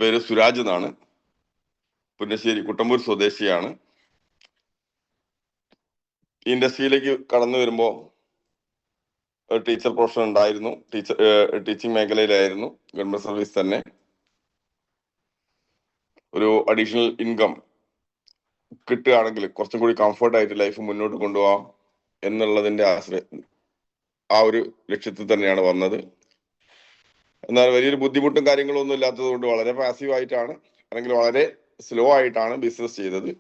പേര് സുരാജ് എന്നാണ്. പുന്നശ്ശേരി കുട്ടമ്പൂർ സ്വദേശിയാണ്. ഈ ഇൻഡസ്ട്രിയിലേക്ക് കടന്നു വരുമ്പോൾ ടീച്ചർ പ്രൊഫഷൻ ഉണ്ടായിരുന്നു. ടീച്ചിങ് മേഖലയിലായിരുന്നു. ഗവൺമെന്റ് സർവീസ് തന്നെ. ഒരു അഡീഷണൽ ഇൻകം കിട്ടുകയാണെങ്കിൽ കുറച്ചും കൂടി കംഫർട്ടായിട്ട് ലൈഫ് മുന്നോട്ട് കൊണ്ടുപോകാം എന്നുള്ളതിന്റെ ആ ഒരു ലക്ഷ്യത്തിൽ തന്നെയാണ് വന്നത്. എന്നാൽ വലിയൊരു ബുദ്ധിമുട്ടും കാര്യങ്ങളും ഒന്നും ഇല്ലാത്തത് കൊണ്ട് വളരെ പാസീവായിട്ടാണ്, അല്ലെങ്കിൽ വളരെ സ്ലോ ആയിട്ടാണ് ബിസിനസ് ചെയ്തത്.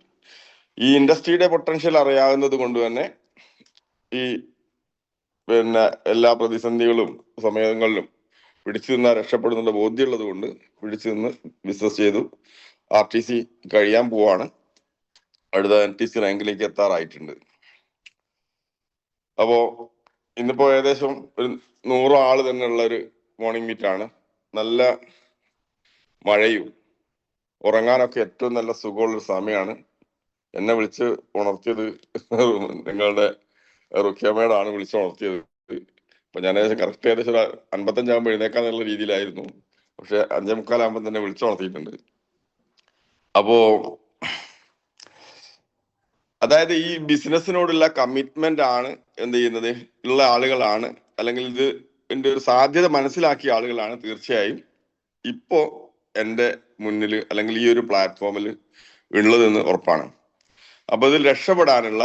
ഈ ഇൻഡസ്ട്രിയുടെ പൊട്ടൻഷ്യൽ അറിയാവുന്നത് കൊണ്ട് തന്നെ ഈ എല്ലാ പ്രതിസന്ധികളും സമയങ്ങളിലും പിടിച്ചു നിന്നാൽ രക്ഷപ്പെടുന്നുള്ള ബോധ്യമുള്ളത് കൊണ്ട് പിടിച്ചു നിന്ന് ബിസിനസ് ചെയ്തു. RTC കഴിയാൻ പോവാണ്. അടുത്ത NTC റാങ്കിലേക്ക് എത്താറായിട്ടുണ്ട്. അപ്പോ ഇന്നിപ്പോ ഏകദേശം ഒരു 100 ആള് തന്നെ ഉള്ള ഒരു മോർണിംഗ് മീറ്റ് ആണ്. നല്ല മഴയും ഉറങ്ങാനൊക്കെ ഏറ്റവും നല്ല സുഖമുള്ളൊരു സമയമാണ്. എന്നെ വിളിച്ച് ഉണർത്തിയത് നിങ്ങളുടെ റുഖ്യമേടാണ് വിളിച്ചുണർത്തിയത്. അപ്പൊ ഞാൻ കറക്റ്റ് ഏകദേശം ഒരു 55 ആകുമ്പോൾ എഴുന്നേക്കാന്നുള്ള രീതിയിലായിരുന്നു. പക്ഷെ 5:45 ആകുമ്പോൾ തന്നെ വിളിച്ചുണർത്തിയിട്ടുണ്ട്. അപ്പോ അതായത് ഈ ബിസിനസ്സിനോടുള്ള കമ്മിറ്റ്മെന്റ് ആണ് എന്ത് ചെയ്യുന്നത് ഉള്ള ആളുകളാണ്, അല്ലെങ്കിൽ ഇതിന്റെ ഒരു സാധ്യത മനസ്സിലാക്കിയ ആളുകളാണ് തീർച്ചയായും ഇപ്പോ എൻ്റെ മുന്നിൽ അല്ലെങ്കിൽ ഈ ഒരു പ്ലാറ്റ്ഫോമിൽ ഉള്ളതെന്ന് ഉറപ്പാണ്. അപ്പൊ ഇതിൽ രക്ഷപ്പെടാനുള്ള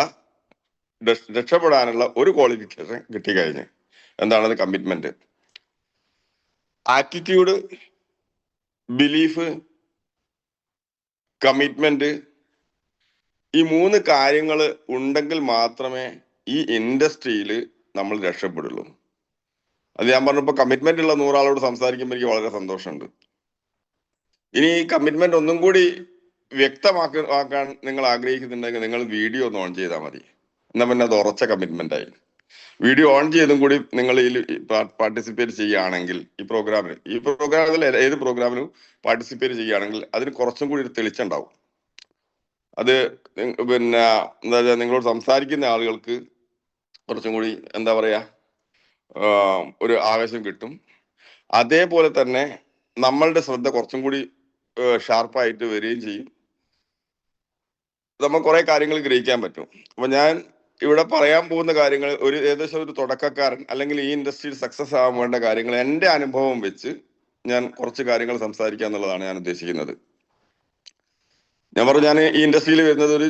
ഒരു ക്വാളിഫിക്കേഷൻ കിട്ടിക്കഴിഞ്ഞ് എന്താണത്? Commitment, attitude, belief, commitment. ഈ 3 കാര്യങ്ങൾ ഉണ്ടെങ്കിൽ മാത്രമേ ഈ ഇൻഡസ്ട്രിയിൽ നമ്മൾ രക്ഷപ്പെടുള്ളൂ. അത് ഞാൻ പറഞ്ഞപ്പോ കമ്മിറ്റ്മെന്റ് ഉള്ള 100 ആളോട് സംസാരിക്കുമ്പോൾ എനിക്ക് വളരെ സന്തോഷമുണ്ട്. ഇനി ഈ കമ്മിറ്റ്മെന്റ് ഒന്നും കൂടി വ്യക്തമാക്കാൻ നിങ്ങൾ ആഗ്രഹിക്കുന്നുണ്ടെങ്കിൽ നിങ്ങൾ വീഡിയോ ഒന്ന് ഓൺ ചെയ്താൽ മതി. എന്നാൽ പിന്നെ അത് ഉറച്ച കമ്മിറ്റ്മെന്റ് ആയി. വീഡിയോ ഓൺ ചെയ്തും കൂടി നിങ്ങൾ ഇതിൽ പാർട്ടിസിപ്പേറ്റ് ചെയ്യുകയാണെങ്കിൽ ഈ പ്രോഗ്രാമിൽ ഏത് പ്രോഗ്രാമിലും പാർട്ടിസിപ്പേറ്റ് ചെയ്യുകയാണെങ്കിൽ അതിന് കുറച്ചും കൂടി ഒരു തെളിച്ചുണ്ടാവും. അത് എന്താ വെച്ചാൽ നിങ്ങളോട് സംസാരിക്കുന്ന ആളുകൾക്ക് കുറച്ചും കൂടി എന്താ പറയാ ഒരു ആവേശം കിട്ടും. അതേപോലെ തന്നെ നമ്മളുടെ ശ്രദ്ധ കുറച്ചും കൂടി ഷാർപ്പായിട്ട് വരികയും ചെയ്യും. നമ്മൾ കുറെ കാര്യങ്ങൾ ഗ്രഹിക്കാൻ പറ്റും. അപ്പൊ ഞാൻ ഇവിടെ പറയാൻ പോകുന്ന കാര്യങ്ങൾ ഏകദേശം ഒരു തുടക്കക്കാരൻ അല്ലെങ്കിൽ ഈ ഇൻഡസ്ട്രിയിൽ സക്സസ് ആവാൻ വേണ്ട കാര്യങ്ങൾ എൻ്റെ അനുഭവം വെച്ച് ഞാൻ കുറച്ച് കാര്യങ്ങൾ സംസാരിക്കുക എന്നുള്ളതാണ് ഞാൻ ഉദ്ദേശിക്കുന്നത്. ഞാൻ പറഞ്ഞു, ഞാൻ ഈ ഇൻഡസ്ട്രിയിൽ വരുന്നത് ഒരു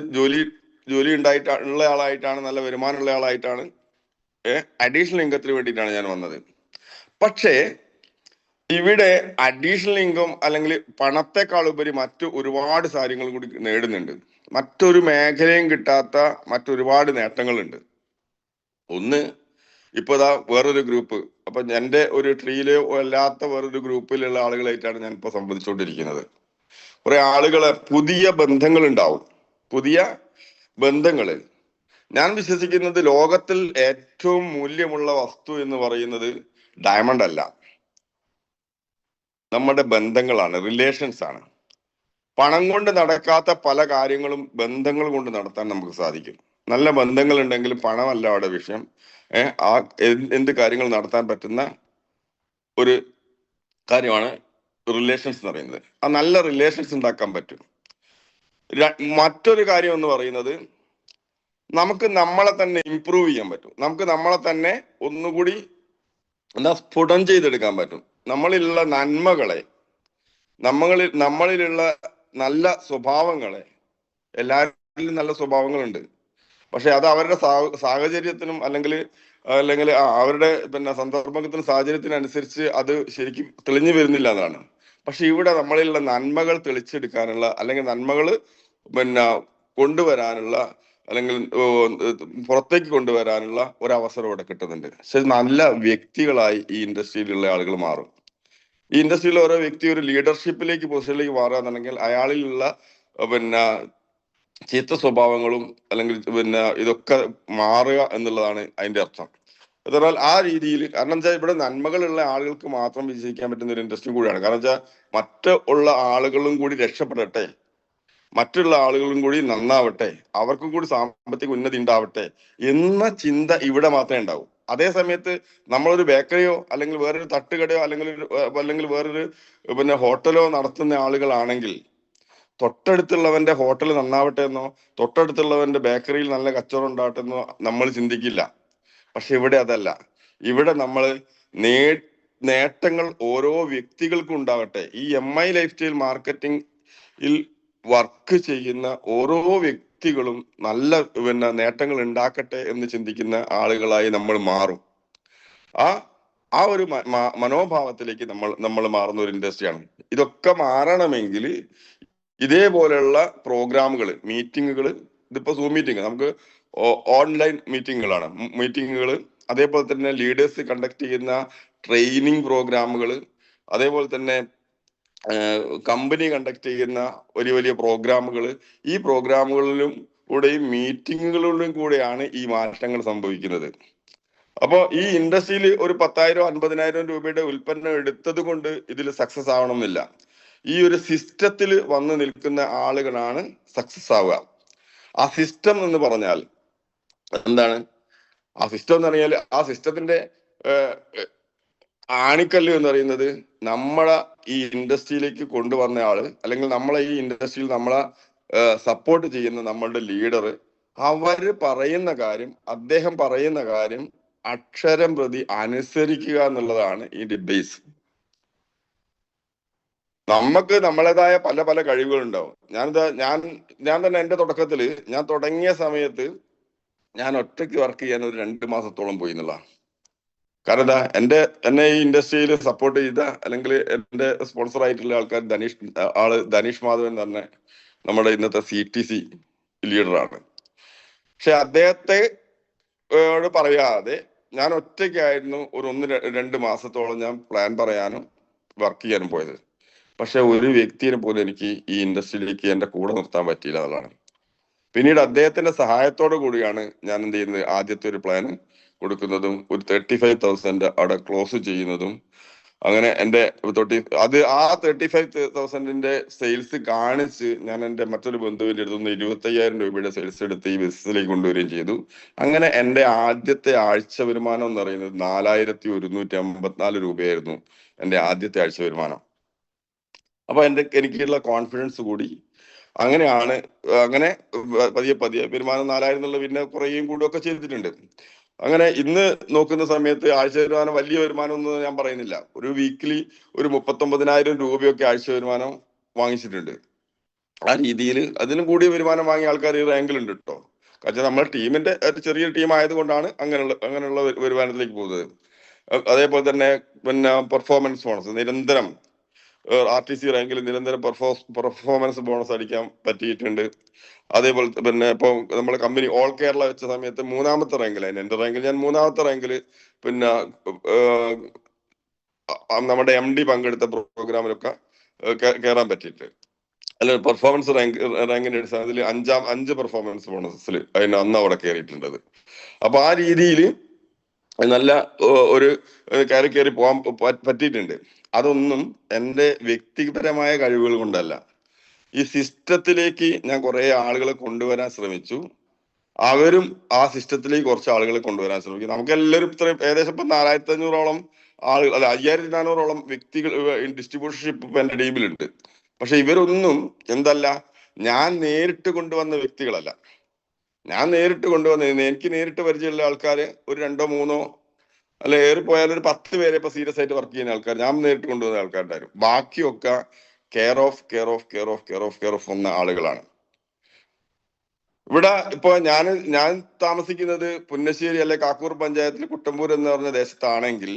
ജോലി ഉണ്ടായിട്ടുള്ള ആളായിട്ടാണ്, നല്ല വരുമാനമുള്ള ആളായിട്ടാണ്, അഡീഷണൽ ഇൻകത്തിന് വേണ്ടിയിട്ടാണ് ഞാൻ വന്നത്. പക്ഷേ ഇവിടെ അഡീഷണൽ ഇൻകം അല്ലെങ്കിൽ പണത്തെക്കാൾ ഉപരി മറ്റു ഒരുപാട് കാര്യങ്ങൾ കൂടി നേടുന്നുണ്ട്. മറ്റൊരു മേഖലയും കിട്ടാത്ത മറ്റൊരുപാട് നേട്ടങ്ങളുണ്ട്. ഒന്ന്, ഇപ്പൊ വേറൊരു ഗ്രൂപ്പ്, അപ്പൊ എൻ്റെ ഒരു ട്രീയിലോ അല്ലാത്ത വേറൊരു ഗ്രൂപ്പിലുള്ള ആളുകളായിട്ടാണ് ഞാൻ ഇപ്പൊ സംബന്ധിച്ചുകൊണ്ടിരിക്കുന്നത്. കുറെ ആളുകളെ പുതിയ ബന്ധങ്ങൾ ഉണ്ടാവും. പുതിയ ബന്ധങ്ങള്, ഞാൻ വിശ്വസിക്കുന്നത് ലോകത്തിൽ ഏറ്റവും മൂല്യമുള്ള വസ്തു എന്ന് പറയുന്നത് ഡയമണ്ട് അല്ല, നമ്മുടെ ബന്ധങ്ങളാണ്, റിലേഷൻസ് ആണ്. പണം കൊണ്ട് നടക്കാത്ത പല കാര്യങ്ങളും ബന്ധങ്ങൾ കൊണ്ട് നടത്താൻ നമുക്ക് സാധിക്കും. നല്ല ബന്ധങ്ങൾ ഉണ്ടെങ്കിൽ പണമല്ല അവിടെ വിഷയം. എന്ത് കാര്യങ്ങൾ നടത്താൻ പറ്റുന്ന ഒരു കാര്യമാണ് റിലേഷൻസ് എന്ന് പറയുന്നത്. ആ നല്ല റിലേഷൻസ് ഉണ്ടാക്കാൻ പറ്റും. മറ്റൊരു കാര്യം എന്ന് പറയുന്നത്, നമുക്ക് നമ്മളെ തന്നെ ഇംപ്രൂവ് ചെയ്യാൻ പറ്റും. നമുക്ക് നമ്മളെ തന്നെ ഒന്നുകൂടി സ്ഫുടം ചെയ്തെടുക്കാൻ പറ്റും. നമ്മളിലുള്ള നന്മകളെ, നമ്മളിലുള്ള നല്ല സ്വഭാവങ്ങളെ. എല്ലാവരിലും നല്ല സ്വഭാവങ്ങളുണ്ട്, പക്ഷെ അത് അവരുടെ സാഹചര്യത്തിനും അല്ലെങ്കിൽ അവരുടെ സന്ദർഭത്തിനും സാഹചര്യത്തിനനുസരിച്ച് അത് ശരിക്കും തെളിഞ്ഞു വരുന്നില്ല എന്നാണ്. പക്ഷെ ഇവിടെ നമ്മളിലുള്ള നന്മകൾ തെളിച്ചെടുക്കാനുള്ള, അല്ലെങ്കിൽ നന്മകൾ കൊണ്ടുവരാനുള്ള, അല്ലെങ്കിൽ പുറത്തേക്ക് കൊണ്ടുവരാനുള്ള ഒരവസരം ഇവിടെ കിട്ടുന്നുണ്ട്. പക്ഷെ നല്ല വ്യക്തികളായി ഈ ഇൻഡസ്ട്രിയിലുള്ള ആളുകൾ മാറും. ഈ ഇൻഡസ്ട്രിയിൽ ഓരോ വ്യക്തി ഒരു ലീഡർഷിപ്പിലേക്ക് പൊസിഷനിലേക്ക് മാറുക എന്നുണ്ടെങ്കിൽ അയാളിലുള്ള ചീത്ത സ്വഭാവങ്ങളും അല്ലെങ്കിൽ ഇതൊക്കെ മാറുക എന്നുള്ളതാണ് അതിന്റെ അർത്ഥം. എന്നാൽ ആ രീതിയിൽ, കാരണം വെച്ചാൽ ഇവിടെ നന്മകളുള്ള ആളുകൾക്ക് മാത്രം വിജയിക്കാൻ പറ്റുന്ന ഒരു ഇൻഡസ്ട്രി കൂടിയാണ്. കാരണം വെച്ചാൽ മറ്റുള്ള ആളുകളും കൂടി രക്ഷപ്പെടട്ടെ, മറ്റുള്ള ആളുകളും കൂടി നന്നാവട്ടെ, അവർക്കും കൂടി സാമ്പത്തിക ഉന്നതി ഉണ്ടാവട്ടെ എന്ന ചിന്ത ഇവിടെ മാത്രമേ ഉണ്ടാവൂ. അതേ സമയത്ത് നമ്മളൊരു ബേക്കറിയോ അല്ലെങ്കിൽ വേറൊരു തട്ടുകടയോ അല്ലെങ്കിൽ വേറൊരു പിന്നെ ഹോട്ടലോ നടത്തുന്ന ആളുകളാണെങ്കിൽ തൊട്ടടുത്തുള്ളവന്റെ ഹോട്ടൽ നന്നാവട്ടെ എന്നോ തൊട്ടടുത്തുള്ളവന്റെ ബേക്കറിയിൽ നല്ല കച്ചവടം ഉണ്ടാവട്ടെ എന്നോ നമ്മൾ ചിന്തിക്കില്ല. പക്ഷെ ഇവിടെ അതല്ല. ഇവിടെ നമ്മൾ നേട്ടങ്ങൾ ഓരോ വ്യക്തികൾക്കും ഉണ്ടാവട്ടെ. ഈ MI ലൈഫ് സ്റ്റൈൽ മാർക്കറ്റിംഗിൽ വർക്ക് ചെയ്യുന്ന ഓരോ വ്യക്തികളും നല്ല പിന്നെ നേട്ടങ്ങൾ ഉണ്ടാക്കട്ടെ എന്ന് ചിന്തിക്കുന്ന ആളുകളായി നമ്മൾ മാറും. ആ ഒരു മനോഭാവത്തിലേക്ക് നമ്മൾ മാറുന്ന ഒരു ഇൻഡസ്ട്രിയാണ്. ഇതൊക്കെ മാറണമെങ്കിൽ ഇതേപോലെയുള്ള പ്രോഗ്രാമുകൾ, മീറ്റിങ്ങുകൾ, ഇതിപ്പോ സൂം മീറ്റിംഗ്, നമുക്ക് ഓൺലൈൻ മീറ്റിങ്ങുകൾ, അതേപോലെ തന്നെ ലീഡേഴ്സ് കണ്ടക്ട് ചെയ്യുന്ന ട്രെയിനിങ് പ്രോഗ്രാമുകൾ, അതേപോലെ തന്നെ കമ്പനി കണ്ടക്ട് ചെയ്യുന്ന വലിയ വലിയ പ്രോഗ്രാമുകൾ, ഈ പ്രോഗ്രാമുകളിലും കൂടെയും മീറ്റിങ്ങുകളിലും കൂടെയാണ് ഈ മാറ്റങ്ങൾ സംഭവിക്കുന്നത്. അപ്പോ ഈ ഇൻഡസ്ട്രിയിൽ ഒരു 10,000 50,000 രൂപയുടെ ഉൽപ്പന്നം എടുത്തത് കൊണ്ട് ഇതിൽ സക്സസ് ആവണമെന്നില്ല. ഈ ഒരു സിസ്റ്റത്തിൽ വന്ന് നിൽക്കുന്ന ആളുകളാണ് സക്സസ് ആവുക. ആ സിസ്റ്റം എന്ന് പറഞ്ഞാൽ എന്താണ്? ആ സിസ്റ്റം എന്ന് പറഞ്ഞാൽ ആ സിസ്റ്റത്തിന്റെ ആണിക്കല്ല് എന്ന് പറയുന്നത് നമ്മളെ ഈ ഇൻഡസ്ട്രിയിലേക്ക് കൊണ്ടുവന്ന ആള്, അല്ലെങ്കിൽ നമ്മളെ ഈ ഇൻഡസ്ട്രിയിൽ നമ്മളെ സപ്പോർട്ട് ചെയ്യുന്ന നമ്മളുടെ ലീഡർ, അദ്ദേഹം പറയുന്ന കാര്യം അക്ഷരം പ്രതി അനുസരിക്കുക എന്നുള്ളതാണ് ഈ ബേസ്. നമുക്ക് നമ്മളേതായ പല പല കഴിവുകളുണ്ടാവും. ഞാൻ തന്നെ എന്റെ തുടക്കത്തില് ഞാൻ തുടങ്ങിയ സമയത്ത് ഞാൻ ഒറ്റയ്ക്ക് വർക്ക് ചെയ്യാൻ ഒരു 2 മാസത്തോളം പോയി എന്നുള്ളതാണ്. കാരണം എന്നെ ഈ ഇൻഡസ്ട്രിയിൽ സപ്പോർട്ട് ചെയ്ത അല്ലെങ്കിൽ എന്റെ സ്പോൺസർ ആയിട്ടുള്ള ആൾക്കാർ ധനീഷ് മാധവൻ എന്ന് പറഞ്ഞ നമ്മുടെ ഇന്നത്തെ CTC ലീഡറാണ്. പക്ഷെ അദ്ദേഹത്തെ പറയാതെ ഞാൻ ഒറ്റയ്ക്കായിരുന്നു ഒരു 1-2 മാസത്തോളം ഞാൻ പ്ലാൻ പറയാനും വർക്ക് ചെയ്യാനും പോയത്. പക്ഷെ ഒരു വ്യക്തിയെ പോലും എനിക്ക് ഈ ഇൻഡസ്ട്രിയിലേക്ക് എന്റെ കൂടെ നിർത്താൻ പറ്റിയില്ല എന്നുള്ളതാണ്. പിന്നീട് അദ്ദേഹത്തിന്റെ സഹായത്തോടു കൂടിയാണ് ഞാൻ എന്ത് ചെയ്യുന്നത്, ആദ്യത്തെ ഒരു പ്ലാൻ കൊടുക്കുന്നതും ഒരു 35,000 അവിടെ ക്ലോസ് ചെയ്യുന്നതും. അങ്ങനെ എന്റെ ആ 35,000 സെയിൽസ് കാണിച്ച് ഞാൻ എന്റെ മറ്റൊരു ബന്ധുവിന്റെ അടുത്ത് നിന്ന് 25,000 രൂപയുടെ സെയിൽസ് എടുത്ത് ഈ ബിസിനസ്സിലേക്ക് കൊണ്ടുവരികയും ചെയ്തു. അങ്ങനെ എന്റെ ആദ്യത്തെ ആഴ്ച വരുമാനം എന്ന് പറയുന്നത് 4,154 രൂപയായിരുന്നു എന്റെ ആദ്യത്തെ ആഴ്ച വരുമാനം. അപ്പൊ എനിക്കുള്ള കോൺഫിഡൻസ് കൂടി. അങ്ങനെ പതിയെ വരുമാനം 4,000 എന്നുള്ള പിന്നെ കുറയും കൂടുകയൊക്കെ ചെയ്തിട്ടുണ്ട്. അങ്ങനെ ഇന്ന് നോക്കുന്ന സമയത്ത് ആഴ്ച വരുമാനം വലിയ വരുമാനം ഒന്നും ഞാൻ പറയുന്നില്ല. ഒരു വീക്കിലി ഒരു 39,000 രൂപയൊക്കെ ആഴ്ച വരുമാനം വാങ്ങിച്ചിട്ടുണ്ട്. ആ രീതിയിൽ അതിലും കൂടിയ വരുമാനം വാങ്ങിയ ആൾക്കാർ ഈ റാങ്കിലുണ്ട് കേട്ടോ. കാരണം നമ്മുടെ ടീമിന്റെ ചെറിയ ടീം ആയതുകൊണ്ടാണ് അങ്ങനെയുള്ള വരുമാനത്തിലേക്ക് പോകുന്നത്. അതേപോലെ തന്നെ പിന്നെ പെർഫോമൻസ് ബോണസ് നിരന്തരം RTC റാങ്കിൽ നിരന്തരം പെർഫോമൻസ് ബോണസ് അടിക്കാൻ പറ്റിയിട്ടുണ്ട്. അതേപോലെ പിന്നെ ഇപ്പൊ നമ്മളെ കമ്പനി ഓൾ കേരള വെച്ച സമയത്ത് 3ാമത്തെ റാങ്കിലായിരുന്നു. എന്റെ റാങ്കിൽ ഞാൻ 3ാമത്തെ റാങ്കില് പിന്നെ നമ്മുടെ MD പങ്കെടുത്ത പ്രോഗ്രാമിലൊക്കെ കയറാൻ പറ്റിയിട്ട്, അല്ല പെർഫോമൻസ് റാങ്കിന്റെ അടിസ്ഥാനത്തിൽ 5 പെർഫോമൻസ് ബോണസിൽ അന്ന് അവിടെ കയറിയിട്ടുണ്ടത്. അപ്പൊ ആ രീതിയിൽ നല്ല ഒരു കയറി പോകാൻ പറ്റിയിട്ടുണ്ട്. അതൊന്നും എൻ്റെ വ്യക്തിപരമായ കഴിവുകൾ കൊണ്ടല്ല. ഈ സിസ്റ്റത്തിലേക്ക് ഞാൻ കുറെ ആളുകളെ കൊണ്ടുവരാൻ ശ്രമിച്ചു. അവരും ആ സിസ്റ്റത്തിലേക്ക് കുറച്ച് ആളുകളെ കൊണ്ടുവരാൻ ശ്രമിക്കും. നമുക്ക് എല്ലാവരും ഏകദേശം ഇപ്പൊ 4,500ഓളം ആളുകൾ, അല്ല 5,400ഓളം വ്യക്തികൾ ഡിസ്ട്രിബ്യൂഷൻഷിപ്പ് ഇപ്പൊ എന്റെ ടീമിലുണ്ട്. പക്ഷെ ഇവരൊന്നും ഞാൻ നേരിട്ട് കൊണ്ടുവന്ന വ്യക്തികളല്ല. ഞാൻ നേരിട്ട് കൊണ്ടുവന്ന എനിക്ക് നേരിട്ട് പരിചയമുള്ള ആൾക്കാര് ഒരു 2-3 അല്ല ഏറിപ്പോയാൽ ഒരു 10 പേരെ ഇപ്പൊ സീരിയസ് ആയിട്ട് വർക്ക് ചെയ്യുന്ന ആൾക്കാർ ഞാൻ നേരിട്ട് കൊണ്ടുവന്ന ആൾക്കാരുണ്ടായിരുന്നു. ബാക്കിയൊക്കെ കെയർ ഓഫ് വന്ന ആളുകളാണ്. ഇവിടെ ഇപ്പൊ ഞാൻ താമസിക്കുന്നത് പുന്നശ്ശേരി അല്ലെ കാക്കൂർ പഞ്ചായത്തിൽ കുട്ടമ്പൂർ എന്ന് പറഞ്ഞ ദേശത്താണെങ്കിൽ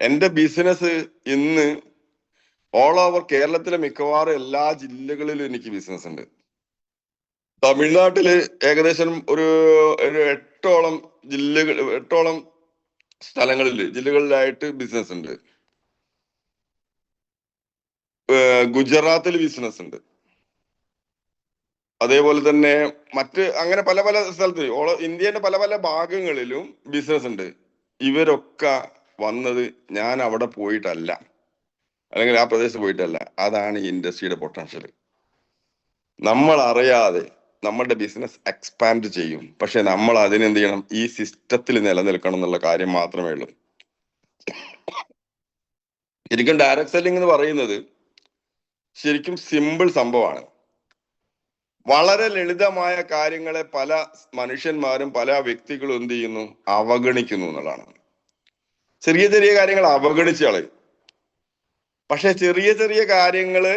എന്റെ ബിസിനസ് ഇന്ന് ഓൾ ഓവർ കേരളത്തിലെ മിക്കവാറും എല്ലാ ജില്ലകളിലും എനിക്ക് ബിസിനസ് ഉണ്ട്. തമിഴ്നാട്ടില് ഏകദേശം ഒരു 8ഓളം ജില്ലകളിലായിട്ട് ബിസിനസ് ഉണ്ട്. ഗുജറാത്തിൽ ബിസിനസ് ഉണ്ട്. അതേപോലെ തന്നെ അങ്ങനെ പല പല സ്ഥലത്ത് ഇന്ത്യയുടെ പല പല ഭാഗങ്ങളിലും ബിസിനസ് ഉണ്ട്. ഇവരൊക്കെ വന്നത് ഞാൻ അവിടെ പോയിട്ടല്ല, അല്ലെങ്കിൽ ആ പ്രദേശത്ത് പോയിട്ടല്ല. അതാണ് ഈ ഇൻഡസ്ട്രിയുടെ പൊട്ടൻഷ്യൽ. നമ്മൾ അറിയാതെ നമ്മുടെ ബിസിനസ് എക്സ്പാൻഡ് ചെയ്യും. പക്ഷെ നമ്മൾ അതിനെന്ത് ചെയ്യണം? ഈ സിസ്റ്റത്തിൽ നിലനിൽക്കണം എന്നുള്ള കാര്യം മാത്രമേ ഉള്ളൂ. ശരിക്കും ഡയറക്ട് സെല്ലിംഗ് എന്ന് പറയുന്നത് ശരിക്കും സിമ്പിൾ സംഭവമാണ്. വളരെ ലളിതമായ കാര്യങ്ങളെ പല മനുഷ്യന്മാരും പല വ്യക്തികളും എന്ത് ചെയ്യുന്നു? അവഗണിക്കുന്നു എന്നുള്ളതാണ്. ചെറിയ ചെറിയ കാര്യങ്ങൾ അവഗണിച്ച് കളയും. പക്ഷെ ചെറിയ ചെറിയ കാര്യങ്ങള്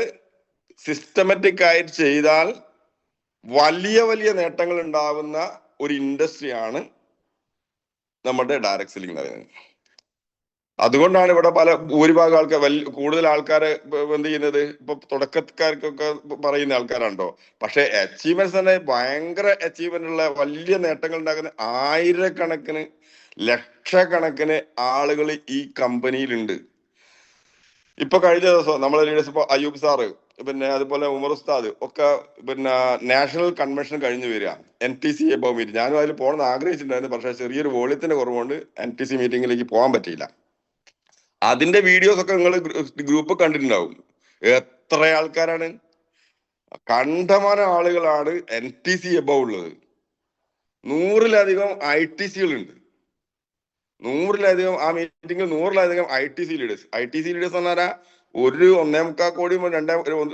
സിസ്റ്റമാറ്റിക് ആയിട്ട് ചെയ്താൽ വലിയ വലിയ നേട്ടങ്ങൾ ഉണ്ടാവുന്ന ഒരു ഇൻഡസ്ട്രിയാണ് നമ്മുടെ ഡയറക്ട് സെല്ലിംഗ് എന്ന് പറയുന്നത്. അതുകൊണ്ടാണ് ഇവിടെ ഭൂരിഭാഗം ആൾക്കാർ കൂടുതൽ ആൾക്കാരെ എന്ത് ചെയ്യുന്നത്? ഇപ്പൊ തുടക്കക്കാർക്കൊക്കെ പറയുന്ന ആൾക്കാരാണോ? പക്ഷെ അച്ചീവ്മെന്റ്സ് തന്നെ ഭയങ്കര അച്ചീവ്മെന്റ് ഉള്ള വലിയ നേട്ടങ്ങൾ ഉണ്ടാക്കുന്ന ആയിരക്കണക്കിന് ലക്ഷക്കണക്കിന് ആളുകൾ ഈ കമ്പനിയിലുണ്ട്. ഇപ്പൊ കഴിഞ്ഞ ദിവസം നമ്മളെ ലീഡേഴ്സ്, ഇപ്പൊ അയ്യൂബ് സാറ്, പിന്നെ അതുപോലെ ഉമർ ഉസ്താദ് ഒക്കെ പിന്നെ നാഷണൽ കൺവെൻഷൻ കഴിഞ്ഞു വരിക, NTC എബോ മീറ്റിംഗ്. ഞാനും അതിൽ പോകണമെന്ന് ആഗ്രഹിച്ചിട്ടുണ്ടായിരുന്നു. പക്ഷെ ചെറിയൊരു വോളിയത്തിന്റെ കുറവുകൊണ്ട് NTC മീറ്റിംഗിലേക്ക് പോകാൻ പറ്റിയില്ല. അതിന്റെ വീഡിയോസ് ഒക്കെ നിങ്ങൾ ഗ്രൂപ്പ് കണ്ടിട്ടുണ്ടാവും. എത്ര ആൾക്കാരാണ്? കണ്ടമാനം ആളുകളാണ് NTC എബോ ഉള്ളത്. 100-ലധികം ITCകളുണ്ട്. 100-ലധികം ആ മീറ്റിംഗിൽ 100-ലധികം ITC ലീഡേഴ്സ്. ITC ലീഡേഴ്സ് എന്ന് പറഞ്ഞാൽ 1.25 കോടി മുതൽ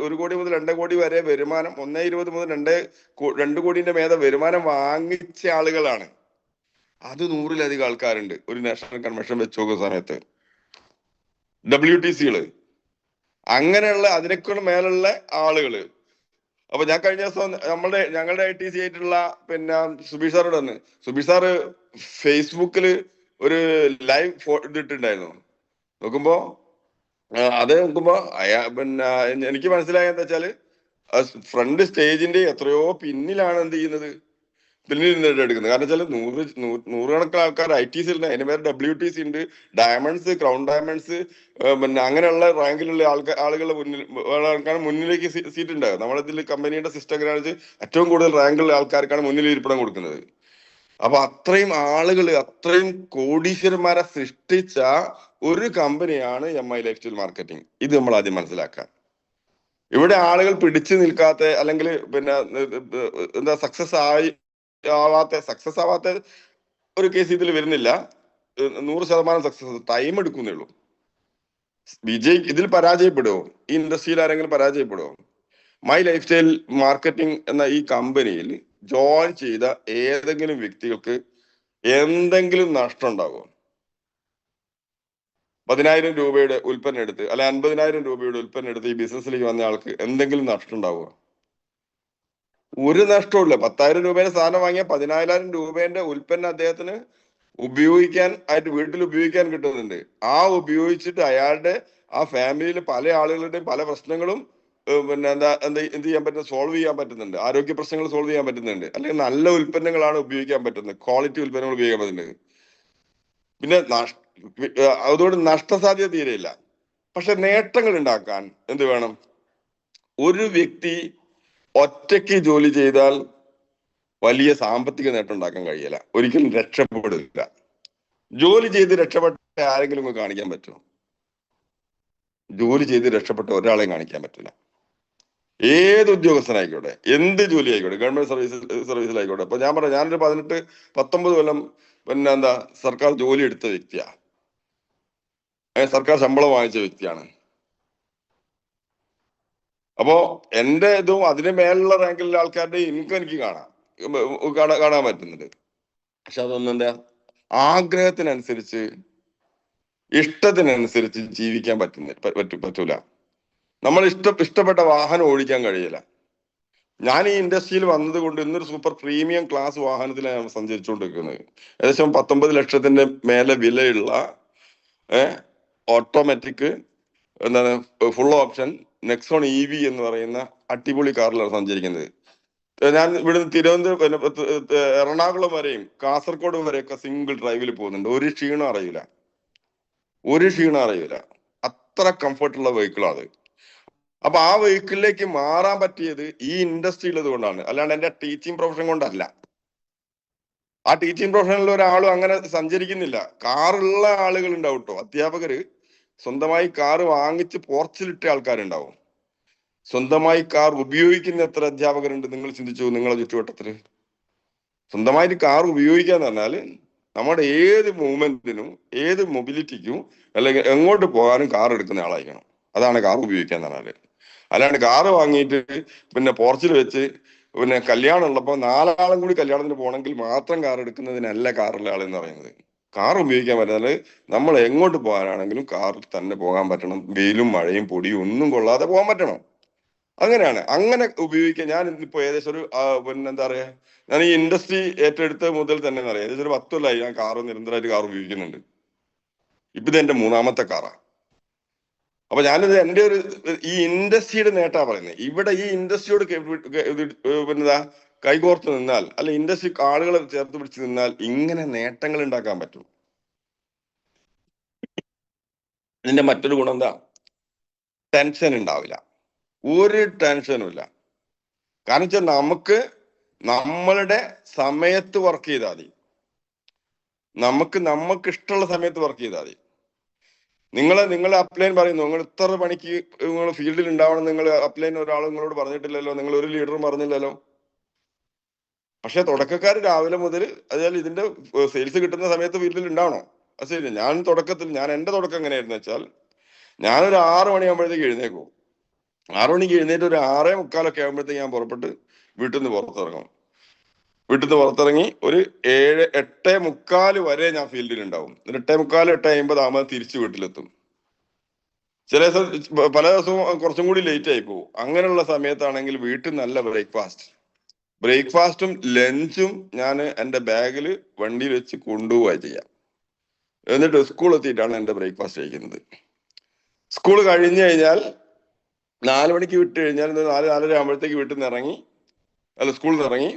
1 കോടി മുതൽ 2 കോടി വരെ വരുമാനം, 1.20 മുതൽ 2 കോടിന്റെ മേലെ വരുമാനം വാങ്ങിച്ച ആളുകളാണ്. അത് 100-ലധികം ആൾക്കാരുണ്ട് ഒരു നാഷണൽ കൺവെൻഷൻ വെച്ച് നോക്കുന്ന സമയത്ത്. WTCകള് അങ്ങനെയുള്ള അതിനേക്കാൾ മേലുള്ള ആളുകള്. അപ്പൊ ഞാൻ കഴിഞ്ഞ ദിവസം ഞങ്ങളുടെ ITC ആയിട്ടുള്ള പിന്നെ സുബീഷ് സാറോട് വന്ന്, സുബീഷ് സാറ് ഫേസ്ബുക്കില് ഒരു ലൈവ് ഇതിട്ടുണ്ടായിരുന്നു. നോക്കുമ്പോ പിന്നെ എനിക്ക് മനസ്സിലായ എന്താ വെച്ചാല് ഫ്രണ്ട് സ്റ്റേജിന്റെ എത്രയോ പിന്നിലാണ് എന്ത് ചെയ്യുന്നത്? പിന്നിൽ നിന്നിട്ട് എടുക്കുന്നത്. കാരണം വെച്ചാൽ നൂറുകണക്കിന് ആൾക്കാർ ITC ഉണ്ട്. അതിന് പേര് WTC ഉണ്ട്, ഡയമണ്ട്സ്, ക്രൗൺ ഡയമണ്ട്സ്, പിന്നെ അങ്ങനെയുള്ള റാങ്കിലുള്ള ആളുകളുടെ മുന്നിലേക്ക് സീറ്റ് ഉണ്ടാകും. നമ്മളിതിൽ കമ്പനിയുടെ സിസ്റ്റം വെച്ച് ഏറ്റവും കൂടുതൽ റാങ്കുള്ള ആൾക്കാർക്കാണ് മുന്നിൽ ഇരിപ്പിടം കൊടുക്കുന്നത്. അപ്പൊ അത്രയും ആളുകൾ, അത്രയും കോടീശ്വരന്മാരെ സൃഷ്ടിച്ച ഒരു കമ്പനിയാണ് MI ലൈഫ് സ്റ്റൈൽ മാർക്കറ്റിംഗ്. ഇത് നമ്മൾ ആദ്യം മനസ്സിലാക്കാം. ഇവിടെ ആളുകൾ പിടിച്ചു നിൽക്കാത്ത, അല്ലെങ്കിൽ പിന്നെ എന്താ സക്സസ് ആവാത്ത ഒരു കേസ് ഇതിൽ വരുന്നില്ല. 100% സക്സസ് ടൈം എടുക്കുന്നേ ഉള്ളൂ. ഇതിൽ പരാജയപ്പെടുമോ? ഈ ഇൻഡസ്ട്രിയിൽ ആരെങ്കിലും പരാജയപ്പെടുമോ? മൈ ലൈഫ് സ്റ്റൈൽ മാർക്കറ്റിംഗ് എന്ന ഈ കമ്പനിയിൽ ജോയിൻ ചെയ്ത ഏതെങ്കിലും വ്യക്തികൾക്ക് എന്തെങ്കിലും നഷ്ടം ഉണ്ടാകുമോ? 10,000 രൂപയുടെ ഉൽപ്പന്നം എടുത്ത്, അല്ലെ 50,000 രൂപയുടെ ഉൽപ്പന്നം എടുത്ത് ഈ ബിസിനസ്സിലേക്ക് വന്ന ആൾക്ക് എന്തെങ്കിലും നഷ്ടം ഉണ്ടാവുക? ഒരു നഷ്ടവും. 10,000 രൂപയുടെ സാധനം വാങ്ങിയ 14,000 രൂപേന്റെ ഉൽപ്പന്നം അദ്ദേഹത്തിന് ഉപയോഗിക്കാൻ ആയിട്ട് വീട്ടിൽ ഉപയോഗിക്കാൻ കിട്ടുന്നുണ്ട്. ആ ഉപയോഗിച്ചിട്ട് അയാളുടെ ആ ഫാമിലിയിൽ പല ആളുകളുടെയും പല പ്രശ്നങ്ങളും പിന്നെ എന്ത് ചെയ്യാൻ പറ്റുന്നത്? സോൾവ് ചെയ്യാൻ പറ്റുന്നുണ്ട്. ആരോഗ്യ പ്രശ്നങ്ങൾ സോൾവ് ചെയ്യാൻ പറ്റുന്നുണ്ട്. അല്ലെങ്കിൽ നല്ല ഉൽപ്പന്നങ്ങളാണ് ഉപയോഗിക്കാൻ പറ്റുന്നത്, ക്വാളിറ്റി ഉൽപ്പന്നങ്ങൾ ഉപയോഗിക്കാൻ പറ്റുന്നത്. പിന്നെ അതുകൊണ്ട് നഷ്ടസാധ്യത തീരെയില്ല. പക്ഷെ നേട്ടങ്ങൾ ഉണ്ടാക്കാൻ എന്ത് വേണം? ഒരു വ്യക്തി ഒറ്റയ്ക്ക് ജോലി ചെയ്താൽ വലിയ സാമ്പത്തിക നേട്ടം ഉണ്ടാക്കാൻ കഴിയില്ല, ഒരിക്കലും രക്ഷപ്പെടില്ല. ജോലി ചെയ്ത് രക്ഷപ്പെട്ട ആരെങ്കിലും കാണിക്കാൻ പറ്റുമോ? ജോലി ചെയ്ത് രക്ഷപ്പെട്ട ഒരാളെയും കാണിക്കാൻ പറ്റില്ല. ഏത് ഉദ്യോഗസ്ഥനായിക്കോട്ടെ, എന്ത് ജോലി ആയിക്കോട്ടെ, ഗവൺമെന്റ് സർവീസിലായിക്കോട്ടെ. അപ്പൊ ഞാൻ പറയാം, ഞാനൊരു 18-19 കൊല്ലം പിന്നെ സർക്കാർ ജോലി എടുത്ത വ്യക്തിയാ, സർക്കാർ ശമ്പളം വാങ്ങിച്ച വ്യക്തിയാണ്. അപ്പോ എന്റെ ഇതും അതിന് മേലുള്ള റാങ്കിലുള്ള ആൾക്കാരുടെ ഇൻകം എനിക്ക് കാണാൻ പറ്റുന്നുണ്ട്. പക്ഷെ അതൊന്നും എന്റെ ആഗ്രഹത്തിനനുസരിച്ച്, ഇഷ്ടത്തിനനുസരിച്ച് ജീവിക്കാൻ പറ്റൂല. നമ്മൾ ഇഷ്ടപ്പെട്ട വാഹനം ഓടിക്കാൻ കഴിയില്ല. ഞാൻ ഈ ഇൻഡസ്ട്രിയിൽ വന്നത് കൊണ്ട് ഇന്നൊരു സൂപ്പർ പ്രീമിയം ക്ലാസ് വാഹനത്തിലാണ് സഞ്ചരിച്ചുകൊണ്ടിരിക്കുന്നത്. ഏകദേശം 19 ലക്ഷത്തിന്റെ മേലെ വിലയുള്ള ഓട്ടോമാറ്റിക് എന്താണ് ഫുൾ ഓപ്ഷൻ നെക്സോൺ EV എന്ന് പറയുന്ന അടിപൊളി കാറിലാണ് സഞ്ചരിക്കുന്നത്. ഞാൻ ഇവിടുന്ന് തിരുവനന്തപുരം, എറണാകുളം വരെയും കാസർഗോഡ് വരെയൊക്കെ സിംഗിൾ ഡ്രൈവിൽ പോകുന്നുണ്ട്. ഒരു ക്ഷീണം അറിയില്ല. അത്ര കംഫർട്ടുള്ള വെഹിക്കിളാണ്. അപ്പൊ ആ വെഹിക്കിളിലേക്ക് മാറാൻ പറ്റിയത് ഈ ഇൻഡസ്ട്രി ഉള്ളത് കൊണ്ടാണ്, അല്ലാണ്ട് എന്റെ ടീച്ചിങ് പ്രൊഫഷൻ കൊണ്ടല്ല. ആ ടീച്ചിങ് പ്രൊഫഷനിൽ ഒരാളും അങ്ങനെ സഞ്ചരിക്കുന്നില്ല. കാറുള്ള ആളുകൾ ഉണ്ടാവും കേട്ടോ. അധ്യാപകര് സ്വന്തമായി കാറ് വാങ്ങിച്ച് പോർച്ചിലിട്ട ആൾക്കാരുണ്ടാവും. സ്വന്തമായി കാർ ഉപയോഗിക്കുന്ന എത്ര അധ്യാപകരുണ്ട് നിങ്ങൾ ചിന്തിച്ചു നിങ്ങളെ ചുറ്റുവട്ടത്തില്? സ്വന്തമായിട്ട് കാർ ഉപയോഗിക്കാന്ന് പറഞ്ഞാൽ നമ്മുടെ ഏത് മൂവ്മെന്റിനും ഏത് മൊബിലിറ്റിക്കും അല്ലെങ്കിൽ എങ്ങോട്ട് പോകാനും കാർ എടുക്കുന്ന ആളായിരിക്കണം. അതാണ് കാർ ഉപയോഗിക്കാന്ന് പറഞ്ഞാല്. അല്ലാണ്ട് കാറ് വാങ്ങിയിട്ട് പിന്നെ പോർച്ചിൽ വെച്ച് പിന്നെ കല്യാണം ഉള്ളപ്പോൾ 4 ആളും കൂടി കല്യാണത്തിന് പോകണമെങ്കിൽ മാത്രം കാർ എടുക്കുന്നതിനല്ല കാറുള്ള ആളെന്ന് പറയുന്നത്. കാർ ഉപയോഗിക്കാൻ പറ്റാല് നമ്മൾ എങ്ങോട്ട് പോകാനാണെങ്കിലും കാറിൽ തന്നെ പോകാൻ പറ്റണം. വെയിലും മഴയും പൊടിയും ഒന്നും കൊള്ളാതെ പോകാൻ പറ്റണം. അങ്ങനെയാണ്. അങ്ങനെ ഉപയോഗിക്കാൻ ഞാൻ ഇന്നിപ്പോ ഏകദേശം ഒരു പിന്നെ എന്താ പറയാ, ഞാൻ ഈ ഇൻഡസ്ട്രി ഏറ്റെടുത്ത മുതൽ തന്നെ അറിയാം, ഏകദേശം ഒരു 10 കൊല്ലമായി ഞാൻ കാറ് നിരന്തരമായിട്ട് കാർ ഉപയോഗിക്കുന്നുണ്ട്. ഇപ്പൊ ഇത് എന്റെ 3ാമത്തെ കാറാ. അപ്പൊ ഞാനിത് എന്റെ ഒരു ഈ ഇൻഡസ്ട്രിയുടെ നേട്ടാ പറയുന്നത്. ഇവിടെ ഈ ഇൻഡസ്ട്രിയോട് പിന്നെ കൈകോർത്ത് നിന്നാൽ, അല്ല ഇൻഡസ്ട്രി ആളുകളെ ചേർത്ത് പിടിച്ച് നിന്നാൽ ഇങ്ങനെ നേട്ടങ്ങൾ ഉണ്ടാക്കാൻ പറ്റും. ഇതിന്റെ മറ്റൊരു ഗുണം എന്താ? ടെൻഷൻ ഉണ്ടാവില്ല. ഒരു ടെൻഷനും ഇല്ല. കാരണം വെച്ചാൽ നമുക്ക് നമ്മളുടെ സമയത്ത് വർക്ക് ചെയ്താൽ മതി. നമുക്ക് ഇഷ്ടമുള്ള സമയത്ത് വർക്ക് ചെയ്താൽ മതി. നിങ്ങൾ അപ്ലൈൻ പറയുന്നു, നിങ്ങൾ ഇത്ര പണിക്ക് നിങ്ങൾ ഫീൽഡിൽ ഉണ്ടാവണം, നിങ്ങൾ അപ്ലൈൻ ഒരാൾ നിങ്ങളോട് പറഞ്ഞിട്ടില്ലല്ലോ, നിങ്ങൾ ഒരു ലീഡറും പറഞ്ഞില്ലല്ലോ. പക്ഷെ തുടക്കക്കാർ രാവിലെ മുതൽ അതായത് ഇതിന്റെ സെയിൽസ് കിട്ടുന്ന സമയത്ത് ഫീൽഡിൽ ഉണ്ടാവണോ? അത് ശരി. ഞാൻ എന്റെ തുടക്കം എങ്ങനെയായിരുന്നു വെച്ചാൽ, ഞാനൊരു 6 മണിയാകുമ്പോഴത്തേക്ക് എഴുന്നേക്കും. 6 മണിക്ക് എഴുന്നേറ്റ് ഒരു 6:45 ആകുമ്പോഴത്തേക്ക് ഞാൻ പുറപ്പെട്ട് വീട്ടിൽ നിന്ന് പുറത്തിറങ്ങും. ഒരു 8:45 വരെ ഞാൻ ഫീൽഡിൽ ഉണ്ടാവും. 8:45 8:50 ആകുമ്പോൾ തിരിച്ചു വീട്ടിലെത്തും. ചില ദിവസം പല ദിവസവും കുറച്ചും കൂടി ലേറ്റ് ആയി പോകും. അങ്ങനെയുള്ള സമയത്താണെങ്കിൽ വീട്ടിൽ നല്ല ബ്രേക്ക്ഫാസ്റ്റും ലഞ്ചും ഞാൻ എന്റെ ബാഗിൽ വണ്ടിയിൽ വെച്ച് കൊണ്ടുപോവുക ചെയ്യാം. എന്നിട്ട് സ്കൂൾ എത്തിയിട്ടാണ് എന്റെ ബ്രേക്ക്ഫാസ്റ്റ് കഴിക്കുന്നത്. സ്കൂൾ കഴിഞ്ഞു കഴിഞ്ഞാൽ 4 മണിക്ക് വിട്ട് കഴിഞ്ഞാൽ 4-4:30 ആകുമ്പോഴത്തേക്ക് വീട്ടിൽ നിന്ന് ഇറങ്ങി, സ്കൂളിൽ നിന്ന് ഇറങ്ങി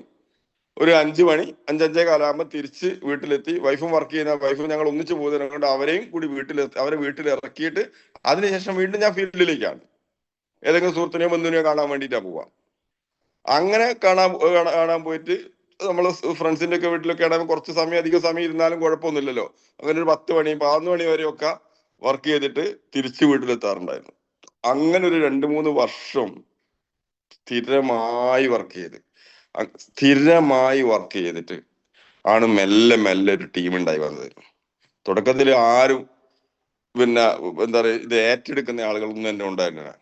ഒരു 5 മണി 5-5:15 ആകുമ്പോൾ തിരിച്ച് വീട്ടിലെത്തി. വൈഫും വർക്ക് ചെയ്യുന്ന, വൈഫും ഞങ്ങൾ ഒന്നിച്ച് പോകുന്നതിനെ കൊണ്ട് അവരെ വീട്ടിൽ ഇറക്കിയിട്ട് അതിനുശേഷം വീണ്ടും ഞാൻ ഫീൽഡിലേക്കാണ്. ഏതെങ്കിലും സുഹൃത്തിനെയോ ബന്ധുവിനെയോ കാണാൻ വേണ്ടിയിട്ടാ പോവാ. അങ്ങനെ കാണാൻ പോയിട്ട് നമ്മള് ഫ്രണ്ട്സിന്റെ ഒക്കെ വീട്ടിലൊക്കെ ആണെങ്കിൽ കുറച്ച് സമയം അധികം സമയം ഇരുന്നാലും കുഴപ്പമൊന്നുമില്ലല്ലോ. അങ്ങനെ ഒരു 10 മണി 11 മണി വരെയൊക്കെ വർക്ക് ചെയ്തിട്ട് തിരിച്ച് വീട്ടിലെത്താറുണ്ടായിരുന്നു. അങ്ങനെ ഒരു 2-3 വർഷം സ്ഥിരമായി വർക്ക് ചെയ്തിട്ട് ആണ് മെല്ലെ മെല്ലെ ഒരു ടീം ഉണ്ടായി വന്നത്. തുടക്കത്തിൽ ആരും പിന്നെ എന്താ പറയുക, ഇത് ഏറ്റെടുക്കുന്ന ആളുകളൊന്നും എന്നെ ഉണ്ടായിരുന്നില്ല.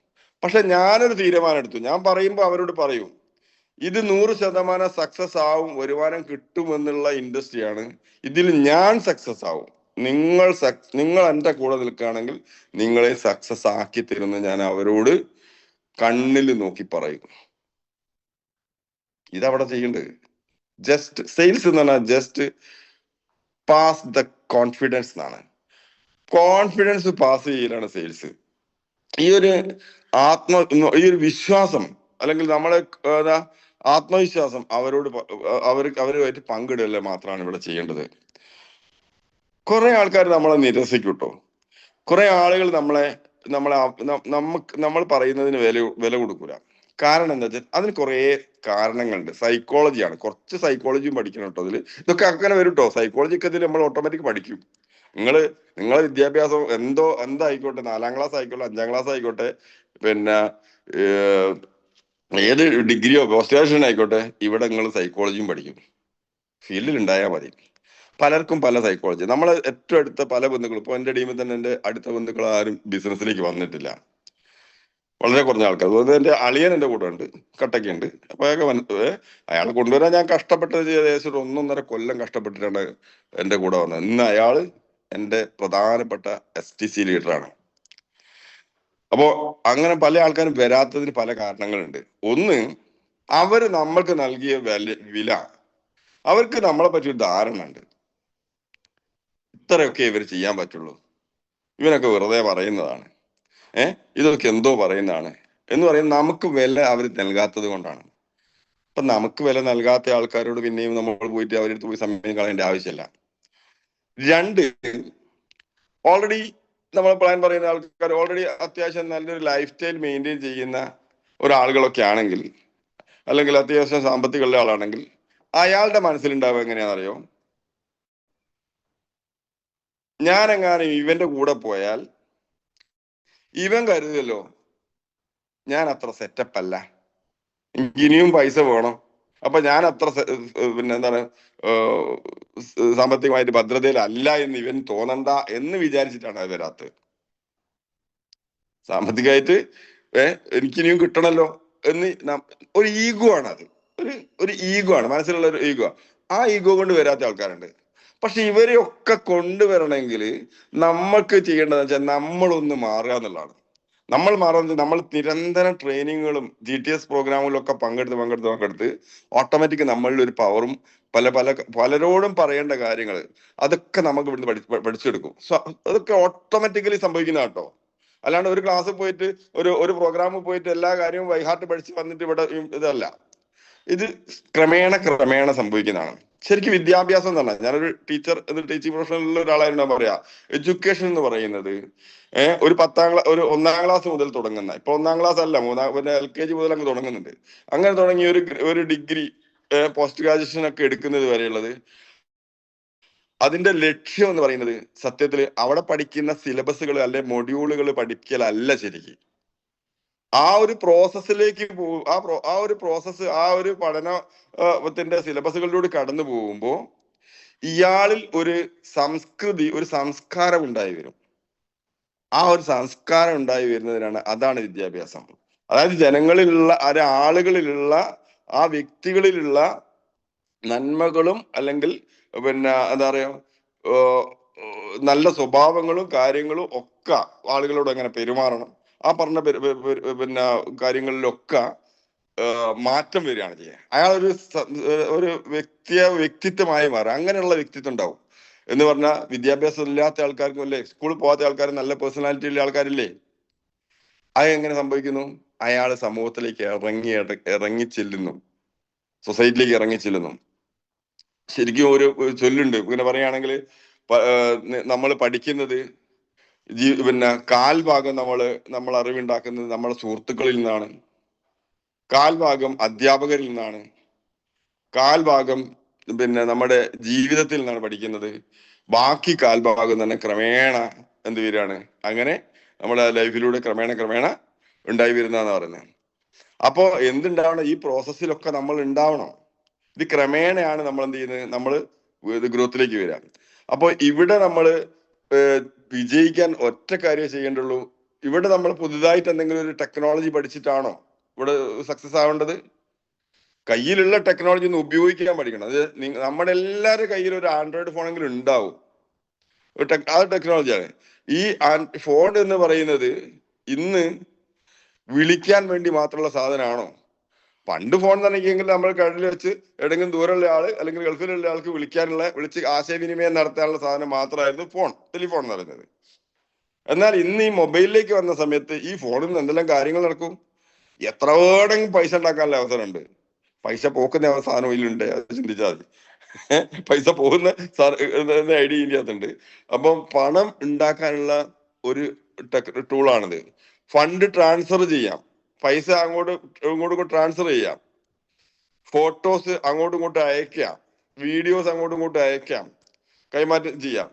പക്ഷെ ഞാനൊരു തീരുമാനം എടുത്തു. ഞാൻ പറയുമ്പോൾ അവരോട് പറയും, ഇത് 100% സക്സസ് ആവും, വരുമാനം കിട്ടുമെന്നുള്ള ഇൻഡസ്ട്രിയാണ്. ഇതിൽ ഞാൻ സക്സസ് ആവും. നിങ്ങൾ എന്റെ കൂടെ നിൽക്കുകയാണെങ്കിൽ നിങ്ങളെ സക്സസ് ആക്കി തരുമെന്ന് ഞാൻ അവരോട് കണ്ണിൽ നോക്കി പറയും. ഇതവിടെ ചെയ്യേണ്ടത്. ജസ്റ്റ് സെയിൽസ് എന്ന് പറഞ്ഞാൽ ജസ്റ്റ് പാസ് ദ കോൺഫിഡൻസ് എന്നാണ്. കോൺഫിഡൻസ് പാസ് ചെയ്യലാണ് സെയിൽസ്. ഈ ഒരു വിശ്വാസം, അല്ലെങ്കിൽ നമ്മളെ ആത്മവിശ്വാസം അവരുമായിട്ട് പങ്കിടല് മാത്രമാണ് ഇവിടെ ചെയ്യേണ്ടത്. കുറെ ആൾക്കാർ നമ്മളെ നിരസിക്കും കേട്ടോ. കുറെ ആളുകൾ നമ്മൾ പറയുന്നതിന് വില കൊടുക്കൂല. കാരണം എന്താ വെച്ചാൽ അതിന് കുറെ കാരണങ്ങളുണ്ട്. സൈക്കോളജിയാണ്. കുറച്ച് സൈക്കോളജിയും പഠിക്കണം കേട്ടോ. ഇതൊക്കെ അങ്ങനെ വരും കേട്ടോ. സൈക്കോളജി ഒക്കെ ഇതിൽ നമ്മൾ ഓട്ടോമാറ്റിക് പഠിക്കും. നിങ്ങളെ വിദ്യാഭ്യാസം എന്തായിക്കോട്ടെ, 4ാം ക്ലാസ് ആയിക്കോട്ടെ, 5ാം ക്ലാസ് ആയിക്കോട്ടെ, പിന്നെ ഏത് ഡിഗ്രിയോ പോസ്റ്റ് ഗ്രാജുവേഷൻ ആയിക്കോട്ടെ, ഇവിടെ നിങ്ങൾ സൈക്കോളജിയും പഠിക്കും. ഫീൽഡിൽ ഉണ്ടായാൽ മതി. പലർക്കും പല സൈക്കോളജി. നമ്മളെ ഏറ്റവും അടുത്ത പല ബന്ധുക്കളും, ഇപ്പൊ എന്റെ ടീമിൽ തന്നെ എന്റെ അടുത്ത ബന്ധുക്കൾ ആരും ബിസിനസ്സിലേക്ക് വന്നിട്ടില്ല. വളരെ കുറഞ്ഞ ആൾക്കാർ. അതുപോലെ എന്റെ അളിയൻ എന്റെ കൂടെ ഉണ്ട്, കട്ടക്കുണ്ട്. അപ്പൊ അയാൾ കൊണ്ടുവരാൻ ഞാൻ കഷ്ടപ്പെട്ടത് ഏകദേശം ഒരു 1.5 കൊല്ലം കഷ്ടപ്പെട്ടിട്ടാണ് എന്റെ കൂടെ വന്നത്. ഇന്ന് അയാള് എന്റെ പ്രധാനപ്പെട്ട STC ലീഡറാണ്. അപ്പോ അങ്ങനെ പല ആൾക്കാരും വരാത്തതിന് പല കാരണങ്ങളുണ്ട്. ഒന്ന്, അവര് നമ്മൾക്ക് നൽകിയ വില, അവർക്ക് നമ്മളെ പറ്റി ഒരു ധാരണ ഉണ്ട്. ഇത്രയൊക്കെ ഇവർ ചെയ്യാൻ പറ്റുള്ളൂ, ഇവനൊക്കെ വെറുതെ പറയുന്നതാണ്, ഇതൊക്കെ എന്തോ പറയുന്നതാണ് എന്ന് പറയുന്നത് നമുക്ക് വില അവർ നൽകാത്തത് കൊണ്ടാണ്. അപ്പൊ നമുക്ക് വില നൽകാത്ത ആൾക്കാരോട് പിന്നെയും നമ്മൾ പോയിട്ട് അവരെടുത്ത് പോയി സമയം കളയേണ്ട ആവശ്യമില്ല. 2, ഓൾറെഡി നമ്മൾ പ്ലാൻ പറയുന്ന ആൾക്കാർ ഓൾറെഡി അത്യാവശ്യം നല്ലൊരു ലൈഫ് സ്റ്റൈൽ മെയിൻറ്റെയിൻ ചെയ്യുന്ന ഒരാളുകളൊക്കെ ആണെങ്കിൽ, അല്ലെങ്കിൽ അത്യാവശ്യം സാമ്പത്തികമുള്ള ആളാണെങ്കിൽ, അയാളുടെ മനസ്സിലുണ്ടാവുക എങ്ങനെയാണെന്നറിയോ? ഞാനെങ്ങാനും ഇവന്റെ കൂടെ പോയാൽ ഇവൻ കരുതല്ലോ ഞാൻ അത്ര സെറ്റപ്പ് അല്ല, എനിക്ക് ഇനിയും പൈസ വേണം, അപ്പൊ ഞാൻ അത്ര പിന്നെ എന്താണ് സാമ്പത്തികമായിട്ട് ഭദ്രതയിലല്ല എന്ന് ഇവൻ തോന്നണ്ട എന്ന് വിചാരിച്ചിട്ടാണ് അത് വരാത്തത്. സാമ്പത്തികമായിട്ട് എനിക്കിനിയും കിട്ടണല്ലോ എന്ന് ഒരു ഈഗോ ആണ് അത്. ഒരു ഈഗോ ആണ്, മനസ്സിലുള്ള ഒരു ഈഗോ. ആ ഈഗോ കൊണ്ട് വരാത്ത ആൾക്കാരുണ്ട്. പക്ഷെ ഇവരെയൊക്കെ കൊണ്ടുവരണമെങ്കിൽ നമ്മൾക്ക് ചെയ്യേണ്ടതെന്ന് വെച്ചാൽ നമ്മളൊന്ന് മാറുക എന്നുള്ളതാണ്. നമ്മൾ മാറുന്നത്, നമ്മൾ നിരന്തരം ട്രെയിനിങ്ങുകളും GTS പ്രോഗ്രാമുകളും ഒക്കെ പങ്കെടുത്ത് ഓട്ടോമാറ്റിക് നമ്മളിൽ ഒരു പവറും പലരോടും പറയേണ്ട കാര്യങ്ങൾ അതൊക്കെ നമുക്ക് ഇവിടുന്ന് പഠിച്ചെടുക്കും. അതൊക്കെ ഓട്ടോമാറ്റിക്കലി സംഭവിക്കുന്ന കേട്ടോ. അല്ലാണ്ട് ഒരു ക്ലാസ്സിൽ പോയിട്ട് ഒരു പ്രോഗ്രാമിൽ പോയിട്ട് എല്ലാ കാര്യവും വൈഹാർട്ട് പഠിച്ച് വന്നിട്ട് ഇവിടെ ഇതല്ല. ഇത് ക്രമേണ സംഭവിക്കുന്നതാണ്. ശരിക്കും വിദ്യാഭ്യാസം എന്ന് പറഞ്ഞാൽ, ഞാനൊരു ടീച്ചിങ് പ്രൊഫഷനിലുള്ള ഒരാളായിരുന്നു പറയാ, എഡ്യൂക്കേഷൻ എന്ന് പറയുന്നത് ഒരു 1-ാം ക്ലാസ് മുതൽ തുടങ്ങുന്ന, ഇപ്പൊ 1-ാം ക്ലാസ് അല്ല, പിന്നെ LKG മുതൽ അങ്ങ് തുടങ്ങുന്നുണ്ട്. അങ്ങനെ തുടങ്ങി ഒരു ഡിഗ്രി പോസ്റ്റ് ഗ്രാജുവേഷൻ ഒക്കെ എടുക്കുന്നത് വരെയുള്ളത്, അതിന്റെ ലക്ഷ്യം എന്ന് പറയുന്നത് സത്യത്തിൽ അവിടെ പഠിക്കുന്ന സിലബസുകൾ അല്ലെ മൊഡ്യൂളുകൾ പഠിക്കലല്ല ശരിക്കും. ആ ഒരു പ്രോസസ്സിലേക്ക് ആ ഒരു പ്രോസസ്സ്, ആ ഒരു പഠനത്തിന്റെ സിലബസുകളിലൂടെ കടന്നു പോകുമ്പോൾ ഇയാളിൽ ഒരു സംസ്കൃതി, ഒരു സംസ്കാരം ഉണ്ടായി വരും. ആ ഒരു സംസ്കാരം ഉണ്ടായി വരുന്നതിനാണ്, അതാണ് വിദ്യാഭ്യാസം. അതായത് ജനങ്ങളിലുള്ള, ആളുകളിലുള്ള, ആ വ്യക്തികളിലുള്ള നന്മകളും അല്ലെങ്കിൽ പിന്നെ എന്താ പറയാ നല്ല സ്വഭാവങ്ങളും കാര്യങ്ങളും ഒക്കെ ആളുകളോട് എങ്ങനെ പെരുമാറണം, ആ പറഞ്ഞ പിന്നെ കാര്യങ്ങളിലൊക്കെ മാറ്റം വരികയാണ് ചെയ്യുക. അയാൾ ഒരു വ്യക്തിത്വമായി മാറും. അങ്ങനെയുള്ള വ്യക്തിത്വം ഉണ്ടാവും എന്ന് പറഞ്ഞാൽ വിദ്യാഭ്യാസം ഇല്ലാത്ത ആൾക്കാർക്കും അല്ലേ, സ്കൂളിൽ പോകാത്ത ആൾക്കാർ നല്ല പേഴ്സണാലിറ്റി ഉള്ള ആൾക്കാരില്ലേ. അത് എങ്ങനെ സംഭവിക്കുന്നു? അയാൾ സമൂഹത്തിലേക്ക് ഇറങ്ങി ചെല്ലുന്നു, സൊസൈറ്റിയിലേക്ക് ഇറങ്ങി ചെല്ലുന്നു. ശരിക്കും ഒരു ചൊല്ലുണ്ട്, ഇങ്ങനെ പറയുകയാണെങ്കിൽ നമ്മൾ പഠിക്കുന്നത് പിന്നെ 1/4 ഭാഗം നമ്മൾ അറിവുണ്ടാക്കുന്നത് നമ്മളെ സുഹൃത്തുക്കളിൽ നിന്നാണ്, 1/4 ഭാഗം അധ്യാപകരിൽ നിന്നാണ്, 1/4 ഭാഗം പിന്നെ നമ്മുടെ ജീവിതത്തിൽ നിന്നാണ് പഠിക്കുന്നത്, ബാക്കി 1/4 ഭാഗം തന്നെ ക്രമേണ എന്ത് വരികയാണ്, അങ്ങനെ നമ്മുടെ ലൈഫിലൂടെ ക്രമേണ ഉണ്ടായി വരുന്നതെന്ന് പറയുന്നത്. അപ്പോ എന്തുണ്ടാവണം? ഈ പ്രോസസ്സിലൊക്കെ നമ്മൾ ഉണ്ടാവണം. ഇത് ക്രമേണയാണ് നമ്മൾ എന്ത് ചെയ്യുന്നത്, നമ്മൾ ഗ്രോത്തിലേക്ക് വരിക. അപ്പൊ ഇവിടെ നമ്മൾ വിജയിക്കാൻ ഒറ്റ കാര്യം ചെയ്യേണ്ടുള്ളൂ. ഇവിടെ നമ്മൾ പുതുതായിട്ട് എന്തെങ്കിലും ഒരു ടെക്നോളജി പഠിച്ചിട്ടാണോ ഇവിടെ സക്സസ് ആവേണ്ടത്? കയ്യിലുള്ള ടെക്നോളജി ഒന്ന് ഉപയോഗിക്കാൻ പഠിക്കണം. അത് നമ്മുടെ എല്ലാവരുടെ കയ്യിൽ ഒരു ആൻഡ്രോയിഡ് ഫോണെങ്കിലും ഉണ്ടാവും. ആ ടെക്നോളജിയാണ് ഈ ഫോൺ എന്ന് പറയുന്നത്. ഇന്ന് വിളിക്കാൻ വേണ്ടി മാത്രമുള്ള സാധനമാണോ? പണ്ട് ഫോൺ തന്നെയെങ്കിൽ നമ്മൾ കടലിൽ വെച്ച് എവിടെയെങ്കിലും ദൂരമുള്ള ആള് അല്ലെങ്കിൽ ഗൾഫിലുള്ള ആൾക്ക് വിളിച്ച് ആശയവിനിമയം നടത്താനുള്ള സാധനം മാത്രമായിരുന്നു ടെലിഫോൺ എന്ന് പറയുന്നത്. എന്നാൽ ഇന്ന് ഈ മൊബൈലിലേക്ക് വന്ന സമയത്ത് ഈ ഫോണിൽ നിന്ന് എന്തെല്ലാം കാര്യങ്ങൾ നടക്കും. എത്ര വേണമെങ്കിൽ പൈസ ഉണ്ടാക്കാനുള്ള അവസരമുണ്ട്. പൈസ പോക്കുന്ന സാധനം ഇതിലുണ്ട്, അത് ചിന്തിച്ചാൽ മതി. പൈസ പോകുന്ന ഐഡിയ ഇതിനകത്തുണ്ട്. അപ്പം പണം ഉണ്ടാക്കാനുള്ള ഒരു ടൂളാണിത്. ഫണ്ട് ട്രാൻസ്ഫർ ചെയ്യാം, പൈസ അങ്ങോട്ടും ട്രാൻസ്ഫർ ചെയ്യാം, ഫോട്ടോസ് അങ്ങോട്ടും ഇങ്ങോട്ടും അയക്കാം, വീഡിയോസ് അങ്ങോട്ടും ഇങ്ങോട്ടും അയക്കാം, കൈമാറ്റം ചെയ്യാം.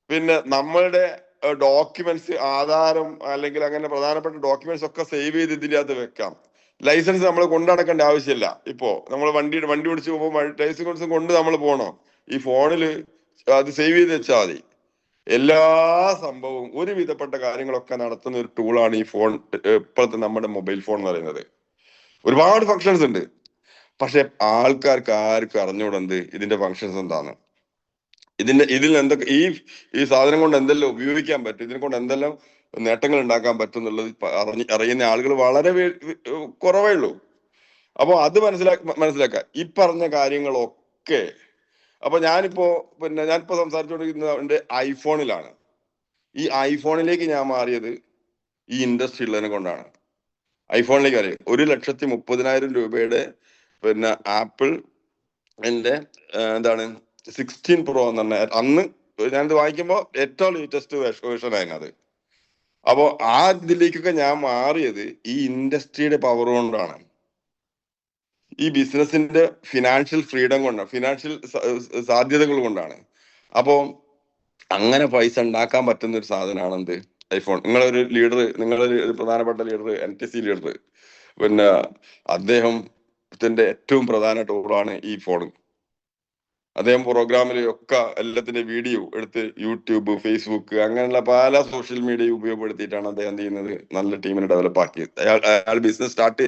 പിന്നെ നമ്മളുടെ ഡോക്യുമെന്റ്സ്, ആധാരം അല്ലെങ്കിൽ അങ്ങനെ പ്രധാനപ്പെട്ട ഡോക്യുമെന്റ്സ് ഒക്കെ സേവ് ചെയ്ത് ഇതിൻ്റെ അകത്ത് വെക്കാം. ലൈസൻസ് നമ്മൾ കൊണ്ടുനടക്കേണ്ട ആവശ്യമില്ല. ഇപ്പോ നമ്മൾ വണ്ടി ഓടിച്ച് പോകുമ്പോൾ ലൈസൻസ് കൊണ്ട് നമ്മൾ പോകണോ? ഈ ഫോണിൽ അത് സേവ് ചെയ്ത് വെച്ചാൽ മതി. എല്ലാ സംഭവവും ഒരുവിധപ്പെട്ട കാര്യങ്ങളൊക്കെ നടത്തുന്ന ഒരു ടൂളാണ് ഈ ഫോൺ. ഇപ്പോഴത്തെ നമ്മുടെ മൊബൈൽ ഫോൺ എന്ന് പറയുന്നത്. ഒരുപാട് ഫങ്ഷൻസ് ഉണ്ട്, പക്ഷെ ആൾക്കാർക്ക് ആർക്കും അറിഞ്ഞുകൂടെന്ത് ഇതിന്റെ ഫങ്ഷൻസ് എന്താണ്, ഇതിൽ എന്തൊക്കെ ഈ സാധനം കൊണ്ട് എന്തെല്ലാം ഉപയോഗിക്കാൻ പറ്റും, ഇതിനെ കൊണ്ട് എന്തെല്ലാം നേട്ടങ്ങൾ ഉണ്ടാക്കാൻ പറ്റും എന്നുള്ളത് അറിയുന്ന ആളുകൾ വളരെ കുറവേ ഉള്ളൂ. അപ്പൊ അത് മനസ്സിലാക്കുക ഈ പറഞ്ഞ കാര്യങ്ങളൊക്കെ. അപ്പൊ ഞാനിപ്പോ സംസാരിച്ചുകൊണ്ടിരിക്കുന്നത് ഐഫോണിലാണ്. ഈ ഐഫോണിലേക്ക് ഞാൻ മാറിയത് ഈ ഇൻഡസ്ട്രി ഉള്ളതിനെ കൊണ്ടാണ്. ഐഫോണിലേക്ക് അറിയാം 1,30,000 രൂപയുടെ പിന്നെ ആപ്പിൾ എന്താണ് 16 Pro എന്ന് പറഞ്ഞ അന്ന് ഞാനിത് വാങ്ങിക്കുമ്പോൾ ഏറ്റവും ലേറ്റസ്റ്റ് വേർഷൻ ആയിരുന്നു അത്. അപ്പോ ആ ഇതിലേക്കൊക്കെ ഞാൻ മാറിയത് ഈ ഇൻഡസ്ട്രിയുടെ പവർ കൊണ്ടാണ്, ഈ ബിസിനസിന്റെ ഫിനാൻഷ്യൽ ഫ്രീഡം കൊണ്ടാണ്, ഫിനാൻഷ്യൽ സാധ്യതകൾ കൊണ്ടാണ്. അപ്പോ അങ്ങനെ പൈസ ഉണ്ടാക്കാൻ പറ്റുന്ന ഒരു സാധനമാണ് എന്ത്, ഐഫോൺ. നിങ്ങളൊരു ലീഡർ, നിങ്ങളൊരു പ്രധാനപ്പെട്ട ലീഡർ, NTC ലീഡർ, പിന്നെ അദ്ദേഹത്തിന്റെ ഏറ്റവും പ്രധാന ടൂറാണ് ഈ ഫോൺ. അദ്ദേഹം പ്രോഗ്രാമിൽ ഒക്കെ എല്ലാത്തിന്റെ വീഡിയോ എടുത്ത് യൂട്യൂബ്, ഫേസ്ബുക്ക്, അങ്ങനെയുള്ള പല സോഷ്യൽ മീഡിയ ഉപയോഗപ്പെടുത്തിയിട്ടാണ് അദ്ദേഹം ചെയ്യുന്നത് നല്ല ടീമിനെ ഡെവലപ്പ് ആക്കിയത്. അയാൾ ബിസിനസ് സ്റ്റാർട്ട്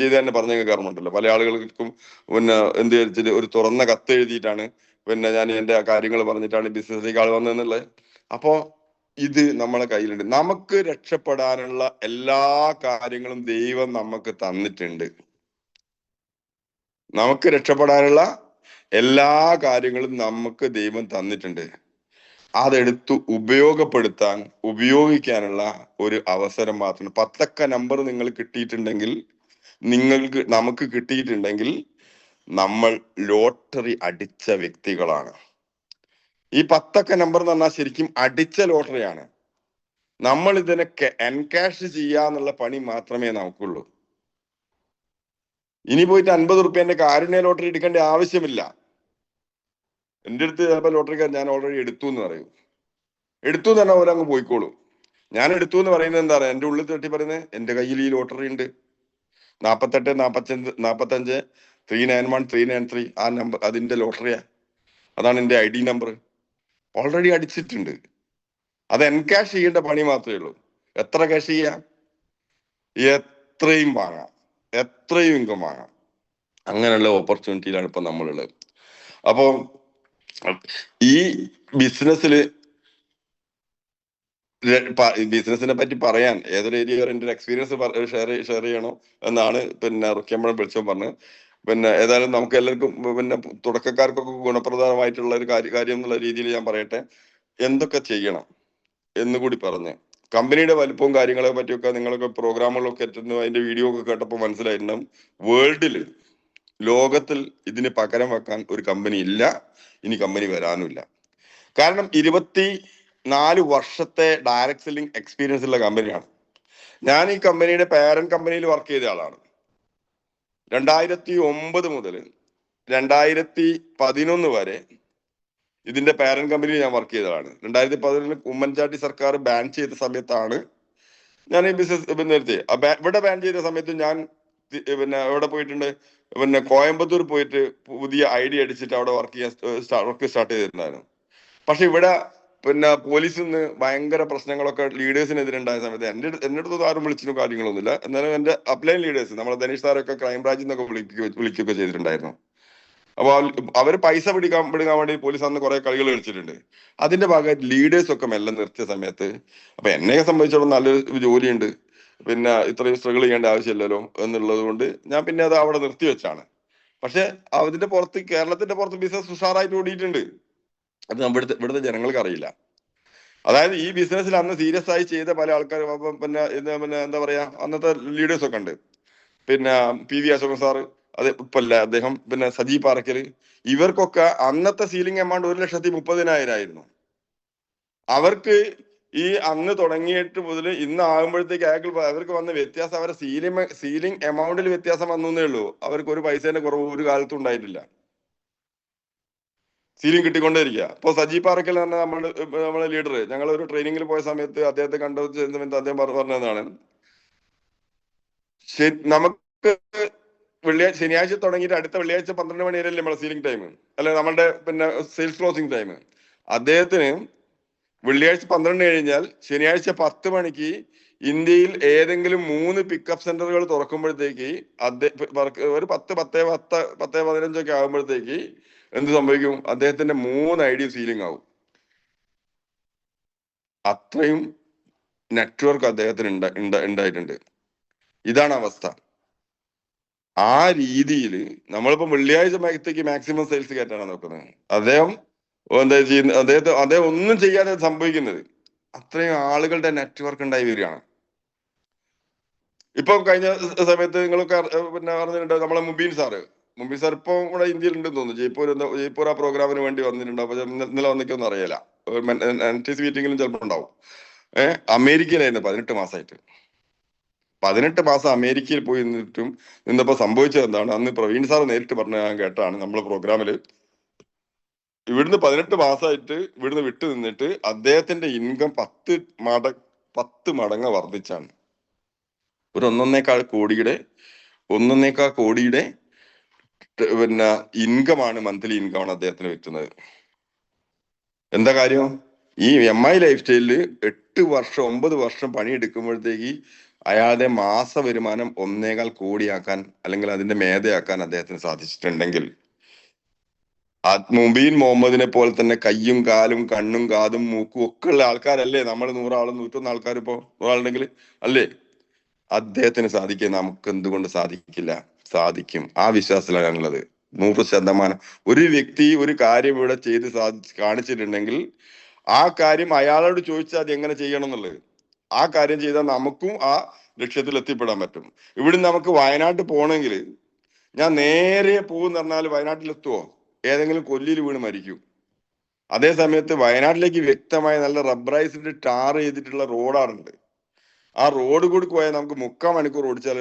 ചെയ്ത് തന്നെ പറഞ്ഞ കാരണമുണ്ടല്ലോ. പല ആളുകൾക്കും പിന്നെ എന്ത് വെച്ചിട്ട് ഒരു തുറന്ന കത്ത് എഴുതിയിട്ടാണ് പിന്നെ ഞാൻ എന്റെ കാര്യങ്ങൾ പറഞ്ഞിട്ടാണ് ബിസിനസ്സിലേക്ക് ആൾ വന്നതെന്നുള്ളത്. അപ്പോ ഇത് നമ്മളെ കയ്യിലുണ്ട്. നമുക്ക് രക്ഷപ്പെടാനുള്ള എല്ലാ കാര്യങ്ങളും ദൈവം നമുക്ക് തന്നിട്ടുണ്ട്. നമുക്ക് രക്ഷപ്പെടാനുള്ള എല്ലാ കാര്യങ്ങളും നമുക്ക് ദൈവം തന്നിട്ടുണ്ട്. അതെടുത്ത് ഉപയോഗിക്കാനുള്ള ഒരു അവസരം മാത്രം. 10 നമ്പർ നിങ്ങൾ കിട്ടിയിട്ടുണ്ടെങ്കിൽ, നമുക്ക് കിട്ടിയിട്ടുണ്ടെങ്കിൽ നമ്മൾ ലോട്ടറി അടിച്ച വ്യക്തികളാണ്. ഈ 10 നമ്പർ എന്ന് പറഞ്ഞാൽ ശരിക്കും അടിച്ച ലോട്ടറിയാണ്. നമ്മൾ ഇതിനൊക്കെ എൻകാഷ് ചെയ്യാന്നുള്ള പണി മാത്രമേ നമുക്കുള്ളൂ. ഇനി പോയിട്ട് 50 റുപ്യന്റെ കാരുണ്യ ലോട്ടറി എടുക്കേണ്ട ആവശ്യമില്ല. എൻ്റെ അടുത്ത് ചിലപ്പോൾ ലോട്ടറിക്കാർ ഞാൻ ഓൾറെഡി എടുത്തു എന്ന് പറയും. എടുത്തു എന്ന് പറഞ്ഞാൽ ഓരങ്ങ് പോയിക്കോളും. ഞാൻ എടുത്തു എന്ന് പറയുന്നത് എന്താ പറയുക, എൻ്റെ ഉള്ളിൽ തട്ടി പറയുന്നത് എൻ്റെ കയ്യിൽ ഈ ലോട്ടറി ഉണ്ട്, 48 45 391 393 ആ നമ്പർ, അതിന്റെ ലോട്ടറിയാ, അതാണ് എൻ്റെ ID നമ്പർ. ഓൾറെഡി അടിച്ചിട്ടുണ്ട്. അത് എൻകാഷ് ചെയ്യേണ്ട പണി മാത്രമേ ഉള്ളൂ. എത്ര ക്യാഷ് ചെയ്യാം? എത്രയും വാങ്ങാം, എത്രയും ഇൻകം വാങ്ങാം. അങ്ങനെയുള്ള ഓപ്പർച്യൂണിറ്റിയിലാണ് ഇപ്പൊ നമ്മളുള്ളത്. അപ്പോ ഈ ബിസിനസിനെ പറ്റി പറയാൻ ഏതൊരു ഏരിയ എൻ്റെ എക്സ്പീരിയൻസ് ഷെയർ ചെയ്യണോ എന്നാണ് പിന്നെ റുക്കിയമ്മ വിളിച്ചോ പറഞ്ഞത്. പിന്നെ ഏതായാലും നമുക്ക് എല്ലാവർക്കും പിന്നെ തുടക്കക്കാർക്കൊക്കെ ഗുണപ്രദമായിട്ടുള്ള ഒരു കാര്യം എന്നുള്ള രീതിയിൽ ഞാൻ പറയട്ടെ, എന്തൊക്കെ ചെയ്യണം എന്നുകൂടി പറഞ്ഞ്. കമ്പനിയുടെ വലുപ്പവും കാര്യങ്ങളെ പറ്റിയൊക്കെ നിങ്ങളൊക്കെ പ്രോഗ്രാമുകളൊക്കെ അതിന്റെ വീഡിയോ ഒക്കെ കേട്ടപ്പോൾ മനസ്സിലായിട്ടുണ്ടാവും. വേൾഡില്, ലോകത്തിൽ ഇതിന് പകരം വെക്കാൻ ഒരു കമ്പനി ഇല്ല, ഇനി കമ്പനി വരാനുമില്ല. കാരണം 24 വർഷത്തെ ഡയറക്ട് സെല്ലിംഗ് എക്സ്പീരിയൻസ് ഉള്ള കമ്പനിയാണ്. ഞാൻ ഈ കമ്പനിയുടെ പാരന്റ് കമ്പനിയിൽ വർക്ക് ചെയ്ത ആളാണ്. 2009 മുതൽ 2011 വരെ ഇതിന്റെ പാരന്റ് കമ്പനിയിൽ ഞാൻ വർക്ക് ചെയ്തതാണ്. 2011 ഉമ്മൻചാണ്ടി സർക്കാർ ബാൻ ചെയ്ത സമയത്താണ് ഞാൻ ഈ ബിസിനസ് നിർത്തിയത്. ഇവിടെ ബാൻ ചെയ്ത സമയത്ത് ഞാൻ പിന്നെ എവിടെ പോയിട്ടുണ്ട്, പിന്നെ കോയമ്പത്തൂർ പോയിട്ട് പുതിയ ID അടിച്ചിട്ട് അവിടെ വർക്ക് സ്റ്റാർട്ട് ചെയ്തിട്ടുണ്ടായിരുന്നു. പക്ഷെ ഇവിടെ പിന്നെ പോലീസിൽ നിന്ന് ഭയങ്കര പ്രശ്നങ്ങളൊക്കെ ലീഡേഴ്സിനെതിരെ ഉണ്ടായ സമയത്ത് എൻ്റെ അടുത്ത് ആരും വിളിച്ചിട്ടും കാര്യങ്ങളൊന്നുമില്ല. എന്നാലും എൻ്റെ അപ്ലൈൻ ലീഡേഴ്സ്, നമ്മളെ ധനീഷ് സാറൊക്കെ ക്രൈംബ്രാഞ്ചിൽ നിന്നൊക്കെ വിളിക്കുകയൊക്കെ ചെയ്തിട്ടുണ്ടായിരുന്നു. അപ്പൊ അവര് പൈസ പിടിക്കാൻ വേണ്ടി പോലീസ് അന്ന് കുറെ കളികൾ കളിച്ചിട്ടുണ്ട്. അതിന്റെ ഭാഗമായിട്ട് ലീഡേഴ്സ് ഒക്കെ മെല്ലെ നിർത്തിയ സമയത്ത് അപ്പൊ എന്നെ സംബന്ധിച്ചിടത്തോളം നല്ലൊരു ജോലിയുണ്ട്, പിന്നെ ഇത്രയും സ്ട്രഗിൾ ചെയ്യേണ്ട ആവശ്യമില്ലല്ലോ എന്നുള്ളത് കൊണ്ട് ഞാൻ പിന്നെ അത് അവിടെ നിർത്തി വെച്ചാണ്. പക്ഷെ അതിന്റെ പുറത്ത്, കേരളത്തിന്റെ പുറത്ത് ബിസിനസ് ഉഷാറായിട്ട് ഓടിയിട്ടുണ്ട്. അത് ഇവിടുത്തെ ജനങ്ങൾക്ക് അറിയില്ല. അതായത് ഈ ബിസിനസ്സിൽ അന്ന് സീരിയസ് ആയി ചെയ്ത പല ആൾക്കാർ, പിന്നെ എന്താ പറയാ, അന്നത്തെ ലീഡേഴ്സ് ഒക്കെ ഉണ്ട്. പിന്നെ PV അശോകൻ സാറ്, അത് ഇപ്പല്ല അദ്ദേഹം, പിന്നെ സജി പാറക്കല്, ഇവർക്കൊക്കെ അന്നത്തെ സീലിംഗ് എമൗണ്ട് 1,30,000 ആയിരുന്നു. അവർക്ക് ഈ അന്ന് തുടങ്ങിയിട്ട് മുതൽ ഇന്ന് ആകുമ്പോഴത്തേക്ക് അവർക്ക് വന്ന വ്യത്യാസം, അവരുടെ സീലിംഗ് എമൗണ്ടിൽ വ്യത്യാസം വന്നേ ഉള്ളൂ. അവർക്ക് ഒരു പൈസേന്റെ കുറവ് ഒരു കാലത്തും ഉണ്ടായിട്ടില്ല. സീലിംഗ് കിട്ടിക്കൊണ്ടേയിരിക്കുക. ഇപ്പൊ സജി പാറക്കൽ എന്ന് പറഞ്ഞ നമ്മളെ ലീഡർ, ഞങ്ങൾ ഒരു ട്രെയിനിങ്ങിൽ പോയ സമയത്ത് അദ്ദേഹത്തെ കണ്ട സമയത്ത് അദ്ദേഹം പറഞ്ഞതാണ്, നമുക്ക് ശനിയാഴ്ച തുടങ്ങിയിട്ട് അടുത്ത വെള്ളിയാഴ്ച 12 മണി വരെയല്ലേ നമ്മളെ സീലിംഗ് ടൈം, അല്ലെ നമ്മളുടെ പിന്നെ സെയിൽസ് ക്ലോസിംഗ് ടൈം. അദ്ദേഹത്തിന് വെള്ളിയാഴ്ച 12 കഴിഞ്ഞാൽ ശനിയാഴ്ച 10 മണിക്ക് ഇന്ത്യയിൽ ഏതെങ്കിലും 3 പിക്കപ്പ് സെന്ററുകൾ തുറക്കുമ്പോഴത്തേക്ക് ഒരു 10-15 ഒക്കെ ആകുമ്പോഴത്തേക്ക് എന്ത് സംഭവിക്കും? അദ്ദേഹത്തിന്റെ 3 ID സീലിംഗ് ആവും. അത്രയും നെറ്റ്വർക്ക് അദ്ദേഹത്തിന് ഉണ്ടായിട്ടുണ്ട്. ഇതാണ് അവസ്ഥ. ആ രീതിയിൽ നമ്മളിപ്പോ വെള്ളിയാഴ്ച മാക്സിമം സെയിൽസ് കയറ്റാനാണ് നോക്കുന്നത്. അദ്ദേഹം എന്താ ചെയ്യുന്നത്? അദ്ദേഹം ഒന്നും ചെയ്യാതെ സംഭവിക്കുന്നത്. അത്രയും ആളുകളുടെ നെറ്റ്വർക്ക് ഉണ്ടായി വരികയാണ്. ഇപ്പൊ കഴിഞ്ഞ സമയത്ത് നിങ്ങളൊക്കെ പിന്നെ പറഞ്ഞിട്ടുണ്ട്, നമ്മളെ മുബീൻ സാർ ഇപ്പൊ ഇവിടെ ഇന്ത്യയിൽ ഉണ്ടെന്ന് തോന്നുന്നു. ജയ്പൂർ ആ പ്രോഗ്രാമിന് വേണ്ടി വന്നിട്ടുണ്ട്. അപ്പൊ ഇന്നലെ വന്നിക്കൊന്നും അറിയില്ല, NTC മീറ്റിംഗിലും ചിലപ്പോൾ ഉണ്ടാവും. അമേരിക്കയിലായിരുന്നു 18 മാസമായിട്ട്. 18 മാസം അമേരിക്കയിൽ പോയി നിന്നപ്പോ സംഭവിച്ചത് എന്താണ്? അന്ന് പ്രവീൺ സാർ നേരിട്ട് പറഞ്ഞ ഞാൻ കേട്ടാണ് നമ്മളെ പ്രോഗ്രാമില്. ഇവിടുന്ന് 18 മാസമായിട്ട് ഇവിടുന്ന് വിട്ടു നിന്നിട്ട് അദ്ദേഹത്തിന്റെ ഇൻകം 10 10 മടങ്ങ് വർദ്ധിച്ചാണ്. ഒരു 1.25 കോടിയുടെ പിന്നെ ഇൻകമാണ്, മന്ത്ലി ഇൻകമാണ് അദ്ദേഹത്തിന് കിട്ടുന്നത്. എന്താ കാര്യം? ഈ MI ലൈഫ് സ്റ്റൈലില് 8 വർഷം 9 വർഷം പണിയെടുക്കുമ്പോഴത്തേക്ക് അയാളുടെ മാസ വരുമാനം 1.25 കോടിയാക്കാൻ അല്ലെങ്കിൽ അതിന്റെ മേധയാക്കാൻ അദ്ദേഹത്തിന് സാധിച്ചിട്ടുണ്ടെങ്കിൽ, മുബീൻ മുഹമ്മദിനെ പോലെ തന്നെ കയ്യും കാലും കണ്ണും കാതും മൂക്കും ഒക്കെ ഉള്ള ആൾക്കാരല്ലേ നമ്മൾ? 100 ആളും 101 ആൾക്കാർ ഇപ്പോ 100 ആളുണ്ടെങ്കിൽ അല്ലേ? അദ്ദേഹത്തിന് സാധിക്കുക, നമുക്ക് എന്തുകൊണ്ട് സാധിക്കില്ല? സാധിക്കും. ആ വിശ്വാസത്തിലാണുള്ളത് 100%. ഒരു വ്യക്തി ഒരു കാര്യം ഇവിടെ ചെയ്ത് കാണിച്ചിട്ടുണ്ടെങ്കിൽ ആ കാര്യം അയാളോട് ചോദിച്ചാൽ അത് എങ്ങനെ ചെയ്യണം എന്നുള്ളത്, ആ കാര്യം ചെയ്താൽ നമുക്കും ആ ലക്ഷ്യത്തിൽ എത്തിപ്പെടാൻ പറ്റും. ഇവിടെ നമുക്ക് വയനാട്ടിൽ പോകണമെങ്കിൽ ഞാൻ നേരെ പോകുന്ന പറഞ്ഞാൽ വയനാട്ടിൽ എത്തുവോ? ഏതെങ്കിലും കൊല്ലിയിൽ വീണ് മരിക്കും. അതേ സമയത്ത് വയനാട്ടിലേക്ക് വ്യക്തമായ നല്ല റബ്ബറൈസ്ഡ് ടാർ ചെയ്തിട്ടുള്ള റോഡാണുണ്ട്. ആ റോഡ് കൂടി പോയാൽ നമുക്ക് 3/4 മണിക്കൂർ ഓടിച്ചാൽ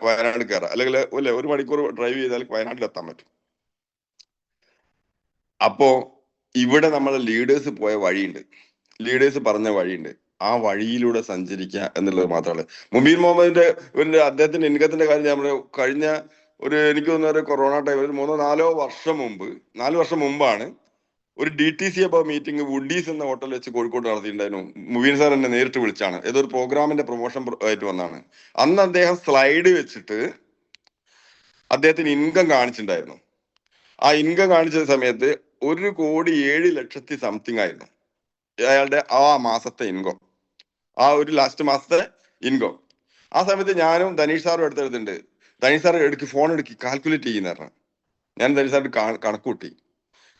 വയനാട് കയറാം, അല്ലെങ്കിൽ 1 മണിക്കൂർ ഡ്രൈവ് ചെയ്താൽ വയനാട്ടിൽ എത്താൻ പറ്റും. അപ്പോ ഇവിടെ നമ്മളെ ലീഡേഴ്സ് പോയ വഴിയുണ്ട്, ലീഡേഴ്സ് പറഞ്ഞ വഴിയുണ്ട്. ആ വഴിയിലൂടെ സഞ്ചരിക്കുക എന്നുള്ളത് മാത്രമാണ്. മുബീൻ മുഹമ്മദിന്റെ അദ്ദേഹത്തിന്റെ ഇൻകത്തിന്റെ കാര്യം ഞാൻ കഴിഞ്ഞ എനിക്ക് തോന്നുന്ന കൊറോണ ടൈമിൽ 3-4 വർഷം മുമ്പാണ് ഒരു DTC മീറ്റിംഗ് വുഡീസ് എന്ന ഹോട്ടലിൽ വെച്ച് കോഴിക്കോട് നടത്തിയിട്ടുണ്ടായിരുന്നു. മുബീൻ സാർ എന്നെ നേരിട്ട് വിളിച്ചാണ്, ഏതൊരു പ്രോഗ്രാമിന്റെ പ്രൊമോഷൻ ആയിട്ട് വന്നാണ്. അന്ന് അദ്ദേഹം സ്ലൈഡ് വെച്ചിട്ട് അദ്ദേഹത്തിന് ഇൻകം കാണിച്ചിട്ടുണ്ടായിരുന്നു. ആ ഇൻകം കാണിച്ച സമയത്ത് 1,07,00,000 സംതിങ് ആയിരുന്നു അയാളുടെ ആ മാസത്തെ ഇൻകം, ആ ഒരു ലാസ്റ്റ് മാസത്തെ ഇൻകം. ആ സമയത്ത് ഞാനും ധനീഷ് സാറും എടുത്തെടുത്തിട്ടുണ്ട്. ധനീഷ് സാർ ഫോൺ എടുക്കി കാൽക്കുലേറ്റ് ചെയ്യുന്ന. ഞാൻ ധനീഷ് സാറിന്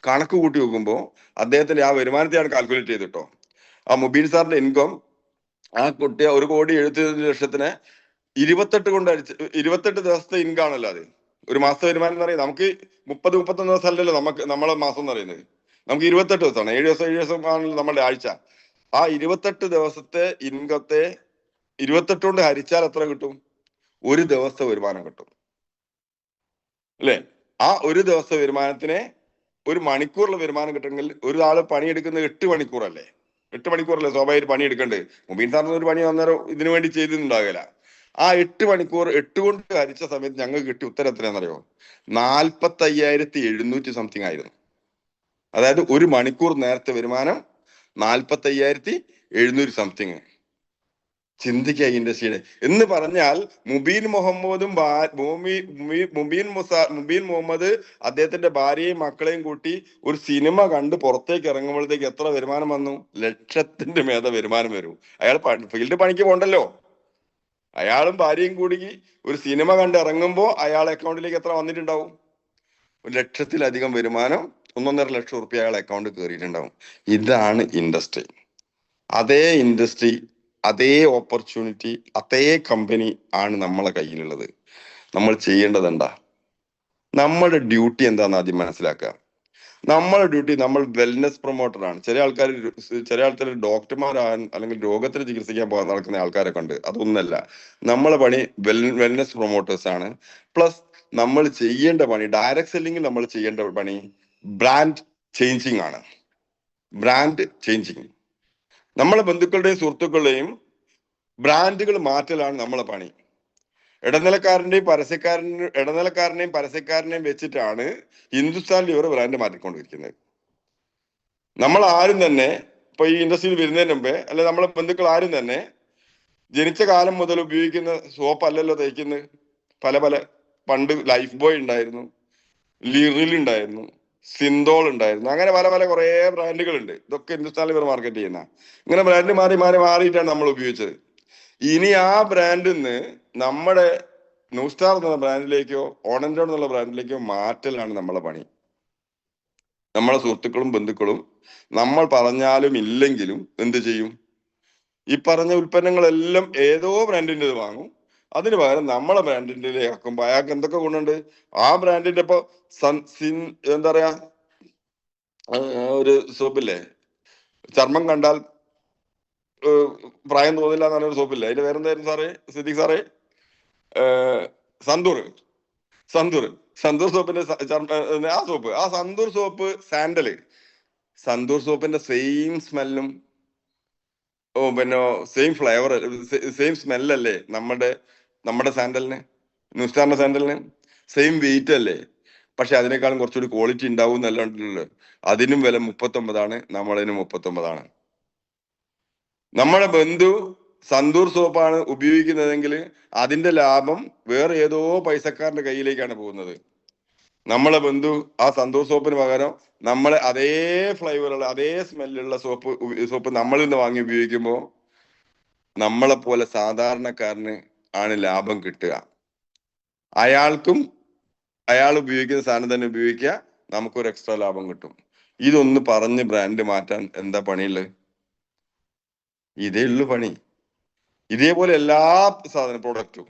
കണക്ക് കൂട്ടി നോക്കുമ്പോൾ അദ്ദേഹത്തിന്റെ ആ വരുമാനത്തെയാണ് കാൽക്കുലേറ്റ് ചെയ്തിട്ടോ. ആ മുബീൻ സാറിന്റെ ഇൻകം ആ കുട്ടിയെ 1,77,00,000 28 ദിവസത്തെ ഇൻകം ആണല്ലോ അത്. ഒരു മാസത്തെ വരുമാനം എന്ന് പറയുന്നത് നമുക്ക് 30-31 ദിവസം അല്ലല്ലോ നമ്മളെ മാസം എന്ന് പറയുന്നത്. നമുക്ക് 28 ദിവസമാണ്. 7 ദിവസം ആണല്ലോ നമ്മുടെ ആഴ്ച. ആ 28 ദിവസത്തെ ഇൻകത്തെ 28 കൊണ്ട് ഹരിച്ചാൽ എത്ര കിട്ടും? 1 ദിവസത്തെ വരുമാനം കിട്ടും അല്ലെ? ആ 1 ദിവസത്തെ വരുമാനത്തിനെ 1 മണിക്കൂറിലെ വരുമാനം കിട്ടുമെങ്കിൽ ഒരാള് പണിയെടുക്കുന്നത് 8 മണിക്കൂറല്ലേ? 8 മണിക്കൂറല്ലേ സ്വാഭാവിക പണിയെടുക്കണ്ടേ? മുബീൻ സാറിന് ഒരു പണി അന്നേരം ഇതിനു വേണ്ടി ചെയ്തിട്ടുണ്ടാകില്ല. ആ 8 മണിക്കൂർ 8 കൊണ്ട് ഹരിച്ച സമയത്ത് ഞങ്ങൾക്ക് കിട്ടിയ ഉത്തരം എത്രയാണെന്നറിയോ? 45,700 സംതിങ് ആയിരുന്നു. അതായത് 1 മണിക്കൂർ നേരത്തെ വരുമാനം 45,700 സംതിങ്. ചിന്തിക്കുക ഇൻഡസ്ട്രിയുടെ എന്ന് പറഞ്ഞാൽ മുബീൻ മുഹമ്മദ് അദ്ദേഹത്തിന്റെ ഭാര്യയും മക്കളെയും കൂട്ടി ഒരു സിനിമ കണ്ട് പുറത്തേക്ക് ഇറങ്ങുമ്പോഴത്തേക്ക് എത്ര വരുമാനം വന്നു? ലക്ഷത്തിന്റെ മേധ വരുമാനം വരും. അയാൾ ഫീൽഡ് പണിക്ക് പോണ്ടല്ലോ. അയാളും ഭാര്യയും കൂടി ഒരു സിനിമ കണ്ട് ഇറങ്ങുമ്പോൾ അയാളെ അക്കൗണ്ടിലേക്ക് എത്ര വന്നിട്ടുണ്ടാവും? 1,00,000-ലധികം വരുമാനം, 1.5 ലക്ഷം റുപ്യ അയാളെ അക്കൗണ്ടിൽ കയറിയിട്ടുണ്ടാവും. ഇതാണ് ഇൻഡസ്ട്രി. അതേ ഇൻഡസ്ട്രി, അതേ ഓപ്പർച്യൂണിറ്റി, അതേ കമ്പനി ആണ് നമ്മളെ കയ്യിലുള്ളത്. നമ്മൾ ചെയ്യേണ്ടത് എന്താ? നമ്മുടെ ഡ്യൂട്ടി എന്താന്ന് ആദ്യം മനസ്സിലാക്കുക. നമ്മുടെ ഡ്യൂട്ടി, നമ്മൾ വെൽനെസ് പ്രൊമോട്ടറാണ്. ചില ആൾക്കാർ ഡോക്ടർമാരാകാൻ അല്ലെങ്കിൽ രോഗത്തിന് ചികിത്സിക്കാൻ നടക്കുന്ന ആൾക്കാരൊക്കെ ഉണ്ട്. അതൊന്നല്ല. നമ്മളെ പണി വെൽനെസ് പ്രൊമോട്ടേഴ്സ് ആണ്. പ്ലസ് നമ്മൾ ചെയ്യേണ്ട പണി, ഡയറക്ട് സെല്ലിംഗിൽ നമ്മൾ ചെയ്യേണ്ട പണി ബ്രാൻഡ് ചേഞ്ചിങ് ആണ്. ബ്രാൻഡ് ചേഞ്ചിങ്, നമ്മളെ ബന്ധുക്കളുടെയും സുഹൃത്തുക്കളുടെയും ബ്രാൻഡുകൾ മാറ്റലാണ് നമ്മളെ പണി. ഇടനിലക്കാരനെയും പരസ്യക്കാരനെയും വെച്ചിട്ടാണ് ഹിന്ദുസ്ഥാൻ ലിവർ ബ്രാൻഡ് മാറ്റിക്കൊണ്ടിരിക്കുന്നത്. നമ്മൾ ആരും തന്നെ ഇപ്പൊ ഈ ഇൻഡസ്ട്രിയിൽ വരുന്നതിന് മുമ്പേ, അല്ലെ നമ്മളെ ബന്ധുക്കൾ ആരും തന്നെ ജനിച്ച കാലം മുതൽ ഉപയോഗിക്കുന്ന സോപ്പ് അല്ലല്ലോ തയ്ക്കുന്നത്. പല പണ്ട് ലൈഫ് ബോയ് ഉണ്ടായിരുന്നു, ലിറിൽ ഉണ്ടായിരുന്നു, സിന്തോൾ ഉണ്ടായിരുന്നു, അങ്ങനെ പല കുറെ ബ്രാൻഡുകൾ ഉണ്ട്. ഇതൊക്കെ ഹിന്ദുസ്ഥാൻ ലിവർ മാർക്കറ്റ് ചെയ്യുന്ന. ഇങ്ങനെ ബ്രാൻഡ് മാറിയിട്ടാണ് നമ്മൾ ഉപയോഗിച്ചത്. ഇനി ആ ബ്രാൻഡിൽ നിന്ന് നമ്മുടെ ന്യൂ സ്റ്റാർ എന്നുള്ള ബ്രാൻഡിലേക്കോ ഓണൻഡോ എന്നുള്ള ബ്രാൻഡിലേക്കോ മാറ്റലാണ് നമ്മളെ പണി. നമ്മളെ സുഹൃത്തുക്കളും ബന്ധുക്കളും നമ്മൾ പറഞ്ഞാലും ഇല്ലെങ്കിലും എന്ത് ചെയ്യും? ഈ പറഞ്ഞ ഉൽപ്പന്നങ്ങളെല്ലാം ഏതോ ബ്രാൻഡിൻ്റെ വാങ്ങും. അതിന് പകരം നമ്മളെ ബ്രാൻഡിൻ്റെ ആക്കുമ്പോൾ അയാൾക്ക് എന്തൊക്കെ ഗുണമുണ്ട്? ആ ബ്രാൻഡിന്റെ ഇപ്പൊ എന്താ പറയാ, ഒരു സോപ്പില്ലേ, ചർമ്മം കണ്ടാൽ പ്രായം തോന്നില്ല എന്ന് പറഞ്ഞൊരു സോപ്പില്ലേ, അതിന്റെ പേരെന്തായിരുന്നു സാറേ, സിദ്ദീഖ് സാറേ? സന്തൂർ സോപ്പിന്റെ ആ സോപ്പ്, ആ santoor soap sandal, santoor സോപ്പിന്റെ same സ്മെല്ലും പിന്നെ സെയിം ഫ്ലേവർ, സെയിം സ്മെല്ലല്ലേ നമ്മുടെ സാൻഡലിന്, ന്യൂസ്റ്റാറിന്റെ സാൻഡലിന് സെയിം വെയിറ്റ് അല്ലേ? പക്ഷെ അതിനേക്കാളും കുറച്ചുകൂടി ക്വാളിറ്റി ഉണ്ടാവും എന്നല്ലാണ്ടല്ലോ. അതിനും വില 39, നമ്മളതിന് 39. നമ്മുടെ ബന്ധു സന്തൂർ സോപ്പാണ് ഉപയോഗിക്കുന്നതെങ്കിൽ അതിന്റെ ലാഭം വേറെ ഏതോ പൈസക്കാരന്റെ കയ്യിലേക്കാണ് പോകുന്നത്. നമ്മളെ ബന്ധു ആ സന്തൂർ സോപ്പിന് പകരം നമ്മളെ അതേ ഫ്ലേവറുള്ള അതേ സ്മെല്ലുള്ള സോപ്പ് നമ്മളിൽ നിന്ന് വാങ്ങി ഉപയോഗിക്കുമ്പോൾ നമ്മളെ പോലെ സാധാരണക്കാരന് ആണ് ലാഭം കിട്ടുക. അയാൾക്കും അയാൾ ഉപയോഗിക്കുന്ന സാധനം തന്നെ ഉപയോഗിക്കുക, നമുക്കൊരു എക്സ്ട്രാ ലാഭം കിട്ടും. ഇതൊന്ന് പറഞ്ഞ് ബ്രാൻഡ് മാറ്റാൻ എന്താ പണിയുള്ളത്? ഇതേ ഉള്ളു പണി. ഇതേപോലെ എല്ലാ പ്രോഡക്റ്റും.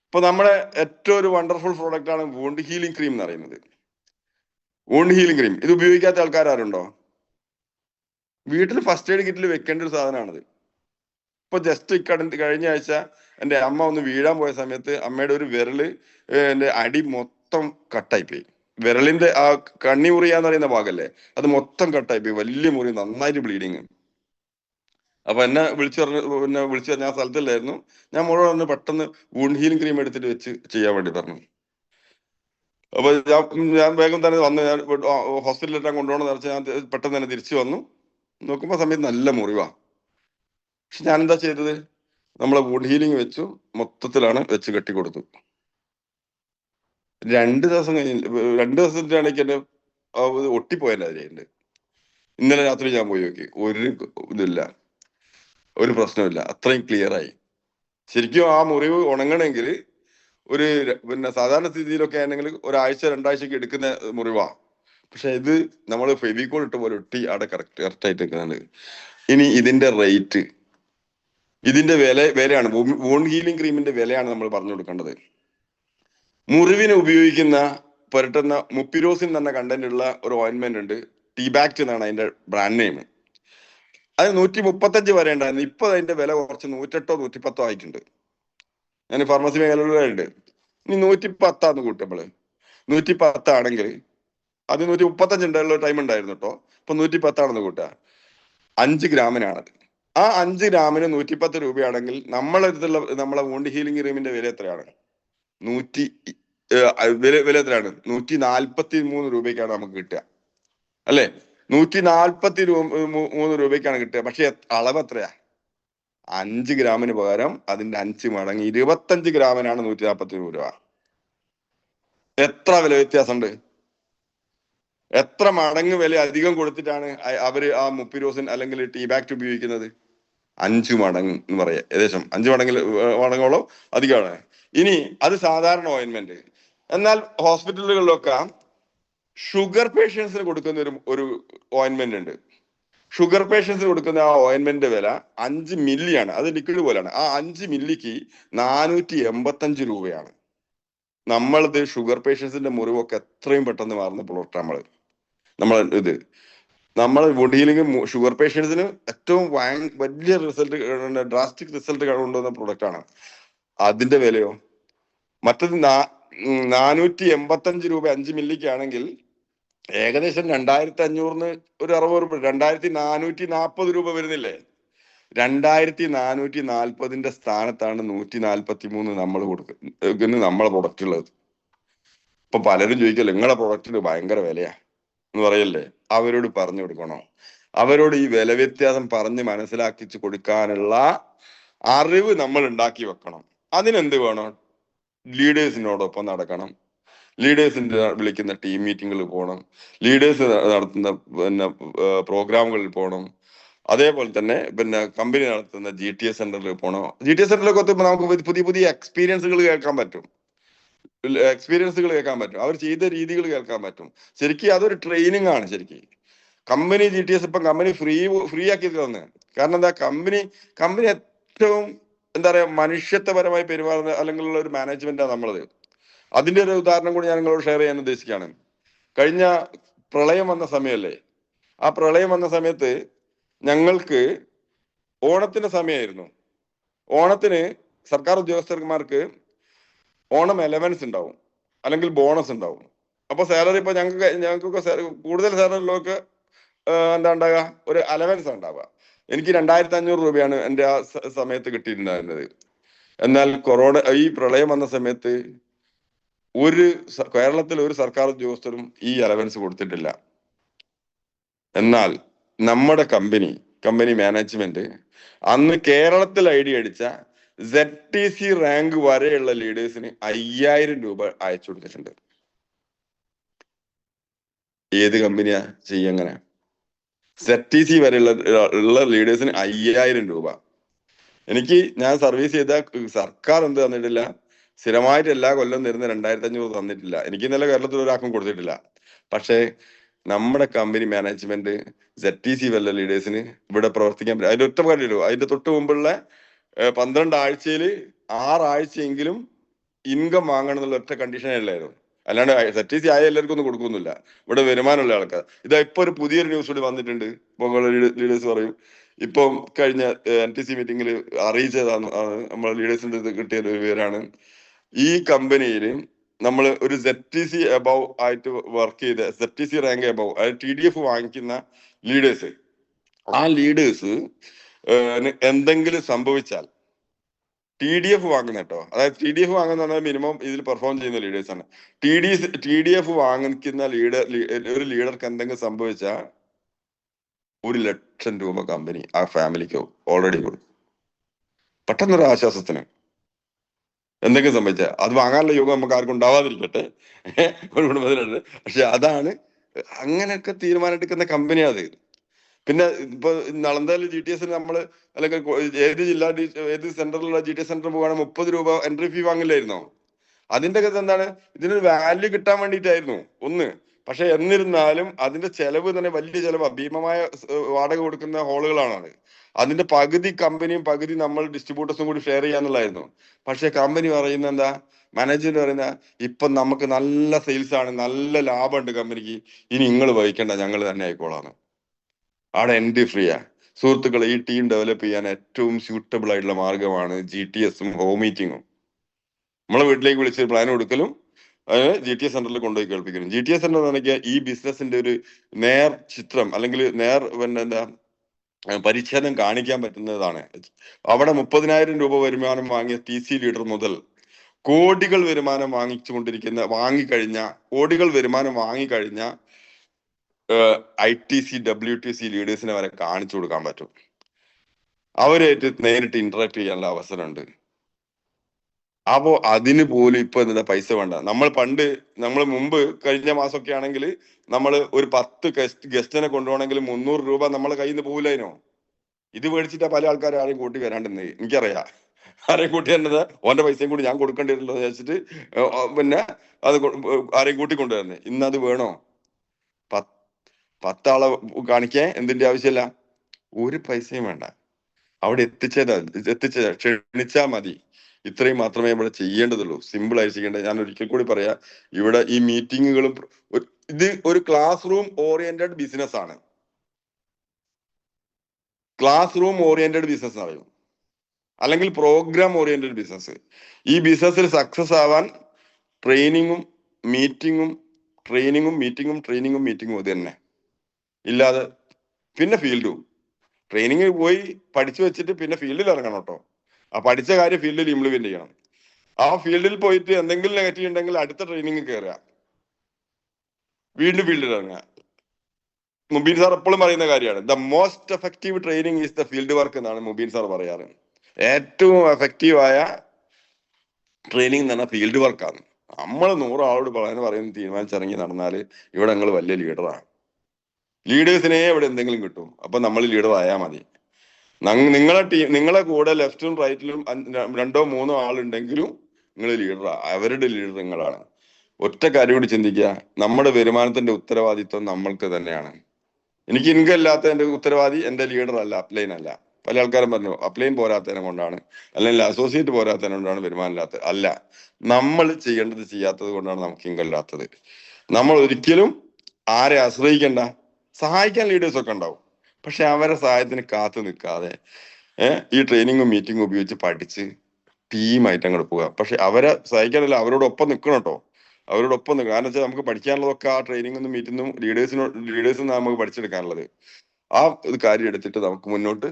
ഇപ്പൊ നമ്മുടെ ഏറ്റവും ഒരു വണ്ടർഫുൾ പ്രോഡക്റ്റ് ആണ് വൂണ്ട് ഹീലിംഗ് ക്രീം എന്ന് പറയുന്നത്. വൂണ്ട് ഹീലിംഗ് ക്രീം ഇത് ഉപയോഗിക്കാത്ത ആൾക്കാരുണ്ടോ? വീട്ടിൽ ഫസ്റ്റ് എയ്ഡ് കിറ്റിൽ വെക്കേണ്ട ഒരു സാധനമാണിത്. ഇപ്പൊ ജസ്റ്റ് കഴിഞ്ഞ ആഴ്ച എൻ്റെ അമ്മ ഒന്ന് വീഴാൻ പോയ സമയത്ത് അമ്മയുടെ ഒരു വിരല് എൻ്റെ അടി മൊത്തം കട്ടായിപ്പോയി. വിരലിന്റെ ആ കണ്ണി മുറിയാന്ന് പറയുന്ന ഭാഗല്ലേ, അത് മൊത്തം കട്ടായിപ്പോയി. വലിയ മുറി, നന്നായിട്ട് ബ്ലീഡിങ്. അപ്പൊ എന്നെ വിളിച്ചു ഞാൻ സ്ഥലത്തില്ലായിരുന്നു. ഞാൻ മുഴുവൻ പെട്ടെന്ന് വൂണ്ട് ഹീലിംഗ് ക്രീം എടുത്തിട്ട് വെച്ച് ചെയ്യാൻ വേണ്ടി പറഞ്ഞു. അപ്പൊ ഞാൻ വേഗം തന്നെ വന്നു. ഞാൻ ഹോസ്പിറ്റലിലെല്ലാം കൊണ്ടുപോകണം വെച്ചാൽ ഞാൻ പെട്ടെന്ന് തന്നെ തിരിച്ചു വന്നു. നോക്കുമ്പോ സമയത്ത് നല്ല മുറിവാ. പക്ഷെ ഞാൻ എന്താ ചെയ്തത്, നമ്മളെ വൂണ്ട് ഹീലിംഗ് വെച്ചു, മൊത്തത്തിലാണ് വെച്ച് കെട്ടിക്കൊടുത്തു. 2 ദിവസം ദിവസത്തിനാണെങ്കിൽ എന്നെ ഒട്ടിപ്പോയതിന്റെ അതിലുണ്ട്. ഇന്നലെ രാത്രി ഞാൻ പോയി നോക്കി, ഒരു ഇതില്ല, ഒരു പ്രശ്നമില്ല, അത്രയും ക്ലിയർ ആയി. ശരിക്കും ആ മുറിവ് ഉണങ്ങണമെങ്കിൽ പിന്നെ സാധാരണ സ്ഥിതിയിലൊക്കെ ആണെങ്കിൽ 1-2 ആഴ്ചക്ക് എടുക്കുന്ന മുറിവാ. പക്ഷെ ഇത് നമ്മൾ ഫെവിക്കോൾ ഇട്ട് പോലെ ഒട്ടി അവിടെ കറക്റ്റായിട്ട് നിൽക്കുന്നുണ്ട്. ഇനി ഇതിന്റെ റേറ്റ്, ഇതിന്റെ വിലയാണ്, വൂണ്ട് ഹീലിംഗ് ക്രീമിന്റെ വിലയാണ് നമ്മൾ പറഞ്ഞു കൊടുക്കേണ്ടത്. മുറിവിന് ഉപയോഗിക്കുന്ന പുരട്ടുന്ന മുപ്പിരോസിൻ എന്ന കണ്ടന്റ് ഉള്ള ഒരു ഓയിൻമെന്റ് ഉണ്ട്, ടീബാക്ട് എന്നാണ് അതിന്റെ ബ്രാൻഡ് നെയിം. അത് 135 വരെ ഉണ്ടായിരുന്നു. ഇപ്പൊ അതിന്റെ വില കുറച്ച് 108-110 ആയിട്ടുണ്ട്. ഞാൻ ഫാർമസി മേഖലയിലുണ്ട്. ഇനി 110 കൂട്ടുമ്പോൾ 110 ആണെങ്കിൽ അത് 135 ഉണ്ടായുള്ള ടൈം ഉണ്ടായിരുന്നു കേട്ടോ. ഇപ്പൊ 110 കൂട്ടുക, 5 ഗ്രാമിനാണത്. ആ 5 ഗ്രാമിന് 110 രൂപയാണെങ്കിൽ നമ്മളെ വൂണ്ട് ഹീലിംഗ് ക്രീമിന്റെ വില എത്രയാണ്? വില എത്രയാണ്? 143 രൂപയ്ക്കാണ് നമുക്ക് കിട്ടുക, അല്ലെ? 143 രൂപയ്ക്കാണ് കിട്ടുക. പക്ഷെ അളവ് എത്രയാ? 5 ഗ്രാമിന് പകരം അതിന്റെ 5 മടങ്ങ് 25 ഗ്രാമിനാണ് 143 രൂപ. എത്ര വില വ്യത്യാസമുണ്ട്? എത്ര മടങ്ങ് വില അധികം കൊടുത്തിട്ടാണ് അവര് ആ മുപ്പിരോസിൻ അല്ലെങ്കിൽ ടീബാക്ട് ഉപയോഗിക്കുന്നത്? 5 മടങ്ങ് എന്ന് പറയാം, ഏകദേശം 5 മടങ്ങോളം അധികമാണ്. ഇനി അത് സാധാരണ ഓയിൻമെന്റ്. എന്നാൽ ഹോസ്പിറ്റലുകളിലൊക്കെ ഷുഗർ പേഷ്യൻസിന് കൊടുക്കുന്ന ഒരു ഓയിൻമെന്റ് ഉണ്ട്. ഷുഗർ പേഷ്യൻസിന് കൊടുക്കുന്ന ആ ഓയിൻമെന്റിന്റെ വില 5 മില്ലിയാണ്. അത് ലിക്വിഡ് പോലെയാണ്. ആ 5 മില്ലിക്ക് 485 രൂപയാണ്. നമ്മളത് ഷുഗർ പേഷ്യൻസിന്റെ മുറിവൊക്കെ എത്രയും പെട്ടെന്ന് മാറുന്ന പ്രൊഡക്റ്റ് നമ്മൾ വൂണ്ട് ഹീലിംഗ് ഷുഗർ പേഷ്യൻസിന് ഏറ്റവും വലിയ റിസൾട്ട്, ഡ്രാസ്റ്റിക് റിസൾട്ട് കൊണ്ടുവന്ന പ്രൊഡക്റ്റ് ആണ്. അതിന്റെ വിലയോ മറ്റത് 485 രൂപ 5 മില്ലിക്കാണെങ്കിൽ ഏകദേശം 2500 ഒരു 60 രൂപ, 2440 രൂപ വരുന്നില്ലേ? 2440 സ്ഥാനത്താണ് 143 നമ്മൾ കൊടുക്കുന്നത് നമ്മളെ പ്രൊഡക്റ്റ് ഉള്ളത്. ഇപ്പൊ പലരും ചോദിക്കല്ലോ, നിങ്ങളെ പ്രൊഡക്റ്റിന് ഭയങ്കര വിലയാ എന്ന് പറയല്ലേ? അവരോട് പറഞ്ഞു കൊടുക്കണോ? അവരോട് ഈ വില വ്യത്യാസം പറഞ്ഞ് മനസ്സിലാക്കിച്ച് കൊടുക്കാനുള്ള അറിവ് നമ്മൾ ഉണ്ടാക്കി വെക്കണം. അതിനെന്ത് വേണം? ലീഡേഴ്സിനോടൊപ്പം നടക്കണം, ലീഡേഴ്സിന്റെ വിളിക്കുന്ന ടീം മീറ്റിങ്ങുകളിൽ പോകണം, ലീഡേഴ്സ് നടത്തുന്ന പ്രോഗ്രാമുകളിൽ പോകണം. അതേപോലെ തന്നെ കമ്പനി നടത്തുന്ന GTS സെന്ററിൽ പോകണം. GTS സെന്ററിലൊക്കെ എത്തുമ്പോൾ നമുക്ക് പുതിയ പുതിയ എക്സ്പീരിയൻസുകൾ കേൾക്കാൻ പറ്റും. അവർ ചെയ്ത രീതികൾ കേൾക്കാൻ പറ്റും. ശരിക്കും അതൊരു ട്രെയിനിങ് ആണ്. ശരിക്കും കമ്പനി GTS ഇപ്പം കമ്പനി ഫ്രീ ആക്കി തന്നെ. കാരണം എന്താ, കമ്പനി ഏറ്റവും എന്താ പറയാ മനുഷ്യത്വപരമായി പെരുമാറുന്ന അല്ലെങ്കിൽ ഒരു മാനേജ്മെന്റാണ് നമ്മളത്. അതിന്റെ ഒരു ഉദാഹരണം കൂടി ഞാൻ നിങ്ങളോട് ഷെയർ ചെയ്യാൻ ഉദ്ദേശിക്കുകയാണ്. കഴിഞ്ഞ പ്രളയം വന്ന സമയമല്ലേ, ആ പ്രളയം വന്ന സമയത്ത് ഞങ്ങൾക്ക് ഓണത്തിന്റെ സമയമായിരുന്നു. ഓണത്തിന് സർക്കാർ ഉദ്യോഗസ്ഥന്മാർക്ക് ഓണം അലവൻസ് ഉണ്ടാവും, അല്ലെങ്കിൽ ബോണസ് ഉണ്ടാവും. അപ്പൊ സാലറി ഇപ്പൊ ഞങ്ങൾക്കൊക്കെ കൂടുതൽ സാലറികളൊക്കെ എന്താ ഉണ്ടാകുക, ഒരു അലവൻസ് ഉണ്ടാവുക. എനിക്ക് 2500 രൂപയാണ് എൻ്റെ ആ സമയത്ത് കിട്ടിയിട്ടുണ്ടായിരുന്നത്. എന്നാൽ ഈ പ്രളയം വന്ന സമയത്ത് കേരളത്തിൽ ഒരു സർക്കാർ ഉദ്യോഗസ്ഥരും ഈ അലവൻസ് കൊടുത്തിട്ടില്ല. എന്നാൽ നമ്മുടെ കമ്പനി മാനേജ്മെന്റ് അന്ന് കേരളത്തിൽ ഐഡിയ അടിച്ച ZTC റാങ്ക് വരെയുള്ള ലീഡേഴ്സിന് 5000 രൂപ അയച്ചു കൊടുത്തിട്ടുണ്ട്. ഏത് കമ്പനിയാ ചെയ്യങ്ങനെ? ZTC വരെയുള്ള ലീഡേഴ്സിന് 5000 രൂപ. ഞാൻ സർവീസ് ചെയ്ത സർക്കാർ എന്ത് തന്നിട്ടില്ല, സ്ഥിരമായിട്ട് എല്ലാ കൊല്ലം തരുന്ന 2500 തന്നിട്ടില്ല. എനിക്ക് ഇന്നലെ കേരളത്തിൽ ഒരാൾക്കും കൊടുത്തിട്ടില്ല. പക്ഷേ നമ്മുടെ കമ്പനി മാനേജ്മെന്റ് ZTC വല്ല ലീഡേഴ്സിന് ഇവിടെ പ്രവർത്തിക്കാൻ പറ്റും. അതിന്റെ ഒറ്റ കാര്യമല്ലോ, അതിന്റെ തൊട്ട് മുമ്പുള്ള 12 ആഴ്ചയിൽ 6 ആഴ്ചയെങ്കിലും ഇൻകം വാങ്ങണം എന്നുള്ള ഒറ്റ കണ്ടീഷനേ ഉള്ളായിരുന്നു. അല്ലാണ്ട് ZTC ആയ എല്ലാവർക്കും ഒന്നും കൊടുക്കുന്നില്ല. ഇവിടെ വരുമാനമുള്ള ആൾക്കാർ. ഇതാ ഇപ്പൊ ഒരു പുതിയൊരു ന്യൂസ് കൂടി വന്നിട്ടുണ്ട്. ലീഡേഴ്സ് പറയും, ഇപ്പം കഴിഞ്ഞ NTC മീറ്റിംഗിൽ അറിയിച്ചതാണ്, നമ്മളെ ലീഡേഴ്സിന്റെ കിട്ടിയ ഒരു വിവരമാണ്. ഈ കമ്പനിയിൽ നമ്മൾ ഒരു ZTC എബവ് ആയിട്ട് വർക്ക് ചെയ്ത, ZTC റാങ്ക് എബവ്, അതായത് TDF വാങ്ങിക്കുന്ന ലീഡേഴ്സ്, ആ ലീഡേഴ്സ് എന്തെങ്കിലും സംഭവിച്ചാൽ TDF വാങ്ങുന്ന കേട്ടോ, അതായത് TDF വാങ്ങുന്ന മിനിമം ഇതിൽ പെർഫോം ചെയ്യുന്ന ലീഡേഴ്സ് ആണ്. TDF വാങ്ങിക്കുന്ന ഒരു ലീഡർക്ക് എന്തെങ്കിലും സംഭവിച്ചാൽ 1 ലക്ഷം രൂപ കമ്പനി ആ ഫാമിലിക്ക് ഓൾറെഡി കൊടുക്കും. പെട്ടെന്നൊരു ആശ്വാസത്തിന് എന്തെങ്കിലും സംഭവിച്ചാൽ അത് വാങ്ങാനുള്ള യോഗം നമുക്ക് ആർക്കും ഉണ്ടാവാതിരിക്കട്ടെ, ഒരു കുടുംബത്തിലുണ്ട്. പക്ഷെ അതാണ്, അങ്ങനെയൊക്കെ തീരുമാനം എടുക്കുന്ന കമ്പനിയാണ് അത്. പിന്നെ ഇപ്പൊ നളന്ദയിൽ GTS നമ്മള്, അല്ലെങ്കിൽ ഏത് സെന്ററിലുള്ള GTS സെന്റർ പോവുകയാണെങ്കിൽ 30 രൂപ എൻട്രി ഫീ വാങ്ങില്ലായിരുന്നോ? അതിന്റെ ഒക്കെ എന്താണ്, ഇതിനൊരു വാല്യൂ കിട്ടാൻ വേണ്ടിയിട്ടായിരുന്നു ഒന്ന്. പക്ഷെ എന്നിരുന്നാലും അതിന്റെ ചെലവ് തന്നെ വലിയ ചെലവാണ്. ഭീമമായ വാടക കൊടുക്കുന്ന ഹോളുകളാണ്. അതിന്റെ പകുതി കമ്പനിയും പകുതി നമ്മൾ ഡിസ്ട്രിബ്യൂട്ടേഴ്സും കൂടി ഷെയർ ചെയ്യാന്നുള്ളതായിരുന്നു. പക്ഷെ കമ്പനി പറയുന്ന എന്താ, മാനേജ്മെന്റ് പറയുന്ന, ഇപ്പൊ നമുക്ക് നല്ല സെയിൽസ് ആണ്, നല്ല ലാഭമുണ്ട് കമ്പനിക്ക്, ഇനി നിങ്ങൾ വഹിക്കണ്ട, ഞങ്ങൾ തന്നെ ആയിക്കോളാന്ന്. അവിടെ എൻട്രി ഫ്രീയാ. സുഹൃത്തുക്കളെ, ഈ ടീം ഡെവലപ്പ് ചെയ്യാൻ ഏറ്റവും സ്യൂട്ടബിൾ ആയിട്ടുള്ള മാർഗമാണ് GTS-ഉം ഹോം മീറ്റിങ്ങും. നമ്മളെ വീട്ടിലേക്ക് വിളിച്ച് പ്ലാൻ കൊടുക്കലും അതിന് GTS സെന്ററിൽ കൊണ്ടുപോയി കേൾപ്പിക്കലും. GTS സെന്റർ എന്ന് ഈ ബിസിനസിന്റെ ഒരു നേർ ചിത്രം, അല്ലെങ്കിൽ എന്താ പരിച്ഛേദം കാണിക്കാൻ പറ്റുന്നതാണ്. അവിടെ 30,000 രൂപ വരുമാനം വാങ്ങിയ TC ലീഡർ മുതൽ കോടികൾ വരുമാനം കോടികൾ വരുമാനം വാങ്ങിക്കഴിഞ്ഞ ITC WTC ലീഡേഴ്സിനെ വരെ കാണിച്ചു കൊടുക്കാൻ പറ്റും. അവരായിട്ട് നേരിട്ട് ഇന്ററാക്ട് ചെയ്യാനുള്ള അവസരമുണ്ട്. അപ്പോ അതിന് പോലും ഇപ്പൊ എന്താ പൈസ വേണ്ട. നമ്മൾ മുമ്പ് കഴിഞ്ഞ മാസമൊക്കെ ആണെങ്കിൽ നമ്മൾ ഒരു 10 ഗസ്റ്റിനെ കൊണ്ടുപോകണമെങ്കിൽ 300 രൂപ നമ്മളെ കയ്യിൽ നിന്ന് പോകില്ലായിനോ? ഇത് മേടിച്ചിട്ടാ പല ആൾക്കാർ ആരെയും കൂട്ടി വരാണ്ടെന്ന് എനിക്കറിയാം. ആരെയും കൂട്ടി വരേണ്ടത് ഓന്റെ പൈസയും കൂടി ഞാൻ കൊടുക്കേണ്ടിരുന്നല്ലോ എന്ന് വെച്ചിട്ട് പിന്നെ അത് ആരെയും കൂട്ടിക്കൊണ്ടുവരുന്നത്. ഇന്നത് വേണോ? 10 ആളെ കാണിക്കാൻ എന്തിന്റെ ആവശ്യമില്ല, ഒരു പൈസയും വേണ്ട. അവിടെ ക്ഷണിച്ചാ മതി. ഇത്രയും മാത്രമേ ഇവിടെ ചെയ്യേണ്ടതുള്ളൂ. സിമ്പിൾ ആയി ചെയ്യേണ്ടത്. ഞാൻ ഒരിക്കൽ കൂടി പറയാ, ഇവിടെ ഈ മീറ്റിങ്ങുകളും ഇത് ഒരു ക്ലാസ് റൂം ഓറിയന്റഡ് ബിസിനസ് ആണ്. ക്ലാസ് റൂം ഓറിയന്റഡ് ബിസിനസ് പറയും, അല്ലെങ്കിൽ പ്രോഗ്രാം ഓറിയന്റഡ് ബിസിനസ്. ഈ ബിസിനസ്സിൽ സക്സസ് ആവാൻ ട്രെയിനിങ്ങും മീറ്റിങ്ങും ഇത് തന്നെ ഇല്ലാതെ, പിന്നെ ഫീൽഡും. ട്രെയിനിങ് പോയി പഠിച്ചു വെച്ചിട്ട് പിന്നെ ഫീൽഡിൽ ഇറങ്ങണം കേട്ടോ. ആ പഠിച്ച കാര്യം ഫീൽഡിൽ ഇംപ്ലിമെന്റ് ചെയ്യണം. ആ ഫീൽഡിൽ പോയിട്ട് എന്തെങ്കിലും നെഗറ്റീവ് ഉണ്ടെങ്കിൽ അടുത്ത ട്രെയിനിങ് കയറുക, വീണ്ടും ഫീൽഡിൽ ഇറങ്ങുക. മുബീൻ സാർ എപ്പോഴും പറയുന്ന കാര്യമാണ്, the most effective training is the field work എന്നാണ് മുബീൻ സാർ പറയാറ്. ഏറ്റവും എഫക്റ്റീവായ ട്രെയിനിങ് എന്ന് പറഞ്ഞാൽ ഫീൽഡ് വർക്കാണ്. നമ്മൾ 100 ആളോട് പറയുന്ന തീരുമാനിച്ചിറങ്ങി നടന്നാല് ഇവിടെ നിങ്ങൾ വലിയ ലീഡറാണ്. ലീഡേഴ്സിനെ ഇവിടെ എന്തെങ്കിലും കിട്ടും. അപ്പൊ നമ്മൾ ലീഡർ ആയാൽ മതി. നിങ്ങളെ കൂടെ ലെഫ്റ്റും റൈറ്റിലും 2 or 3 ആളുണ്ടെങ്കിലും നിങ്ങൾ ലീഡറാ. അവരുടെ ലീഡർ നിങ്ങളാണ്. ഒറ്റ കാര്യം കൂടി ചിന്തിക്കുക, നമ്മുടെ വരുമാനത്തിന്റെ ഉത്തരവാദിത്വം നമ്മൾക്ക് തന്നെയാണ്. എനിക്ക് ഇൻകം ഇല്ലാത്ത എന്റെ ഉത്തരവാദി എന്റെ ലീഡർ അല്ല, അപ്ലൈൻ അല്ല. പല ആൾക്കാരും പറഞ്ഞു അപ്ലൈൻ പോരാത്തതിനെ കൊണ്ടാണ്, അല്ലെങ്കിൽ അസോസിയേറ്റ് പോരാത്തതിനെ കൊണ്ടാണ് വരുമാനം ഇല്ലാത്തത്. അല്ല, നമ്മൾ ചെയ്യേണ്ടത് ചെയ്യാത്തത് കൊണ്ടാണ് നമുക്ക് ഇൻകം ഇല്ലാത്തത്. നമ്മൾ ഒരിക്കലും ആരെ ആശ്രയിക്കണ്ട. സഹായിക്കാൻ ലീഡേഴ്സ് ഒക്കെ ഉണ്ടാവും, പക്ഷെ അവരെ സഹായത്തിന് കാത്തു നിൽക്കാതെ ഈ ട്രെയിനിങ്ങും മീറ്റിങ്ങും ഉപയോഗിച്ച് പഠിച്ച് ടീമായിട്ട് അങ്ങോട്ട് പോവുക. പക്ഷെ അവരെ സഹായിക്കാനല്ല, അവരോടൊപ്പം നിൽക്കണം കേട്ടോ. അവരോടൊപ്പം നിൽക്കുക. കാരണം വെച്ചാൽ നമുക്ക് പഠിക്കാനുള്ളതൊക്കെ ആ ട്രെയിനിങ്ങും മീറ്റിങ്ങും ലീഡേഴ്സിന് നമുക്ക് പഠിച്ചെടുക്കാനുള്ളത്. ആ ഒരു കാര്യം എടുത്തിട്ട് നമുക്ക് മുന്നോട്ട്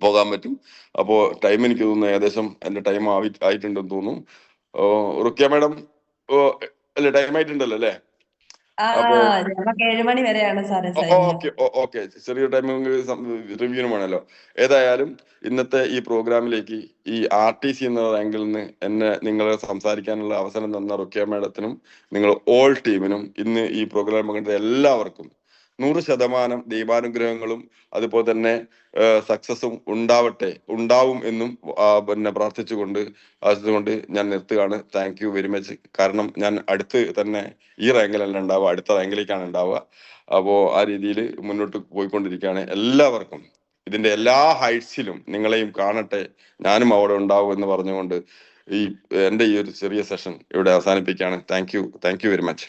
പോകാൻ പറ്റും. അപ്പോ ടൈം എനിക്ക് തോന്നുന്നു ഏകദേശം എന്റെ ടൈം ആയിട്ടുണ്ടെന്ന് തോന്നുന്നു. റുക്കിയ മാഡം അല്ലെ, ടൈം ആയിട്ടുണ്ടല്ലോ അല്ലേ? അപ്പോ നമുക്ക് 7 മണി വരെയാണ് സാറേ ഓക്കെ ഓക്കെ, ചെറിയ ടൈമിംഗ് റിവ്യൂനും വേണമല്ലോ. ഏതായാലും ഇന്നത്തെ ഈ പ്രോഗ്രാമിലേക്ക് ഈ RTC എന്ന റാങ്കിൽ നിന്ന് നിങ്ങൾ സംസാരിക്കാനുള്ള അവസരം തന്ന റുക്കിയ മാഡത്തിനും നിങ്ങൾ ഓൾ ടീമിനും ഇന്ന് ഈ പ്രോഗ്രാം പങ്കെടുത്ത എല്ലാവർക്കും 100% ദൈവാനുഗ്രഹങ്ങളും അതുപോലെ തന്നെ സക്സസും ഉണ്ടാവും എന്നും പിന്നെ പ്രാർത്ഥിച്ചുകൊണ്ട് ഞാൻ നിർത്തുകയാണ്. Thank you very much. കാരണം ഞാൻ അടുത്ത് തന്നെ ഈ റാങ്കിലല്ല ഉണ്ടാവുക, അടുത്ത റാങ്കിലേക്കാണ് ഉണ്ടാവുക. അപ്പോ ആ രീതിയിൽ മുന്നോട്ട് പോയിക്കൊണ്ടിരിക്കുകയാണ്. എല്ലാവർക്കും ഇതിന്റെ എല്ലാ ഹൈറ്റ്സിലും നിങ്ങളെയും കാണട്ടെ, ഞാനും അവിടെ ഉണ്ടാവും എന്ന് പറഞ്ഞുകൊണ്ട് എന്റെ ഈ ഒരു ചെറിയ സെഷൻ ഇവിടെ അവസാനിപ്പിക്കുകയാണ്. Thank you very much.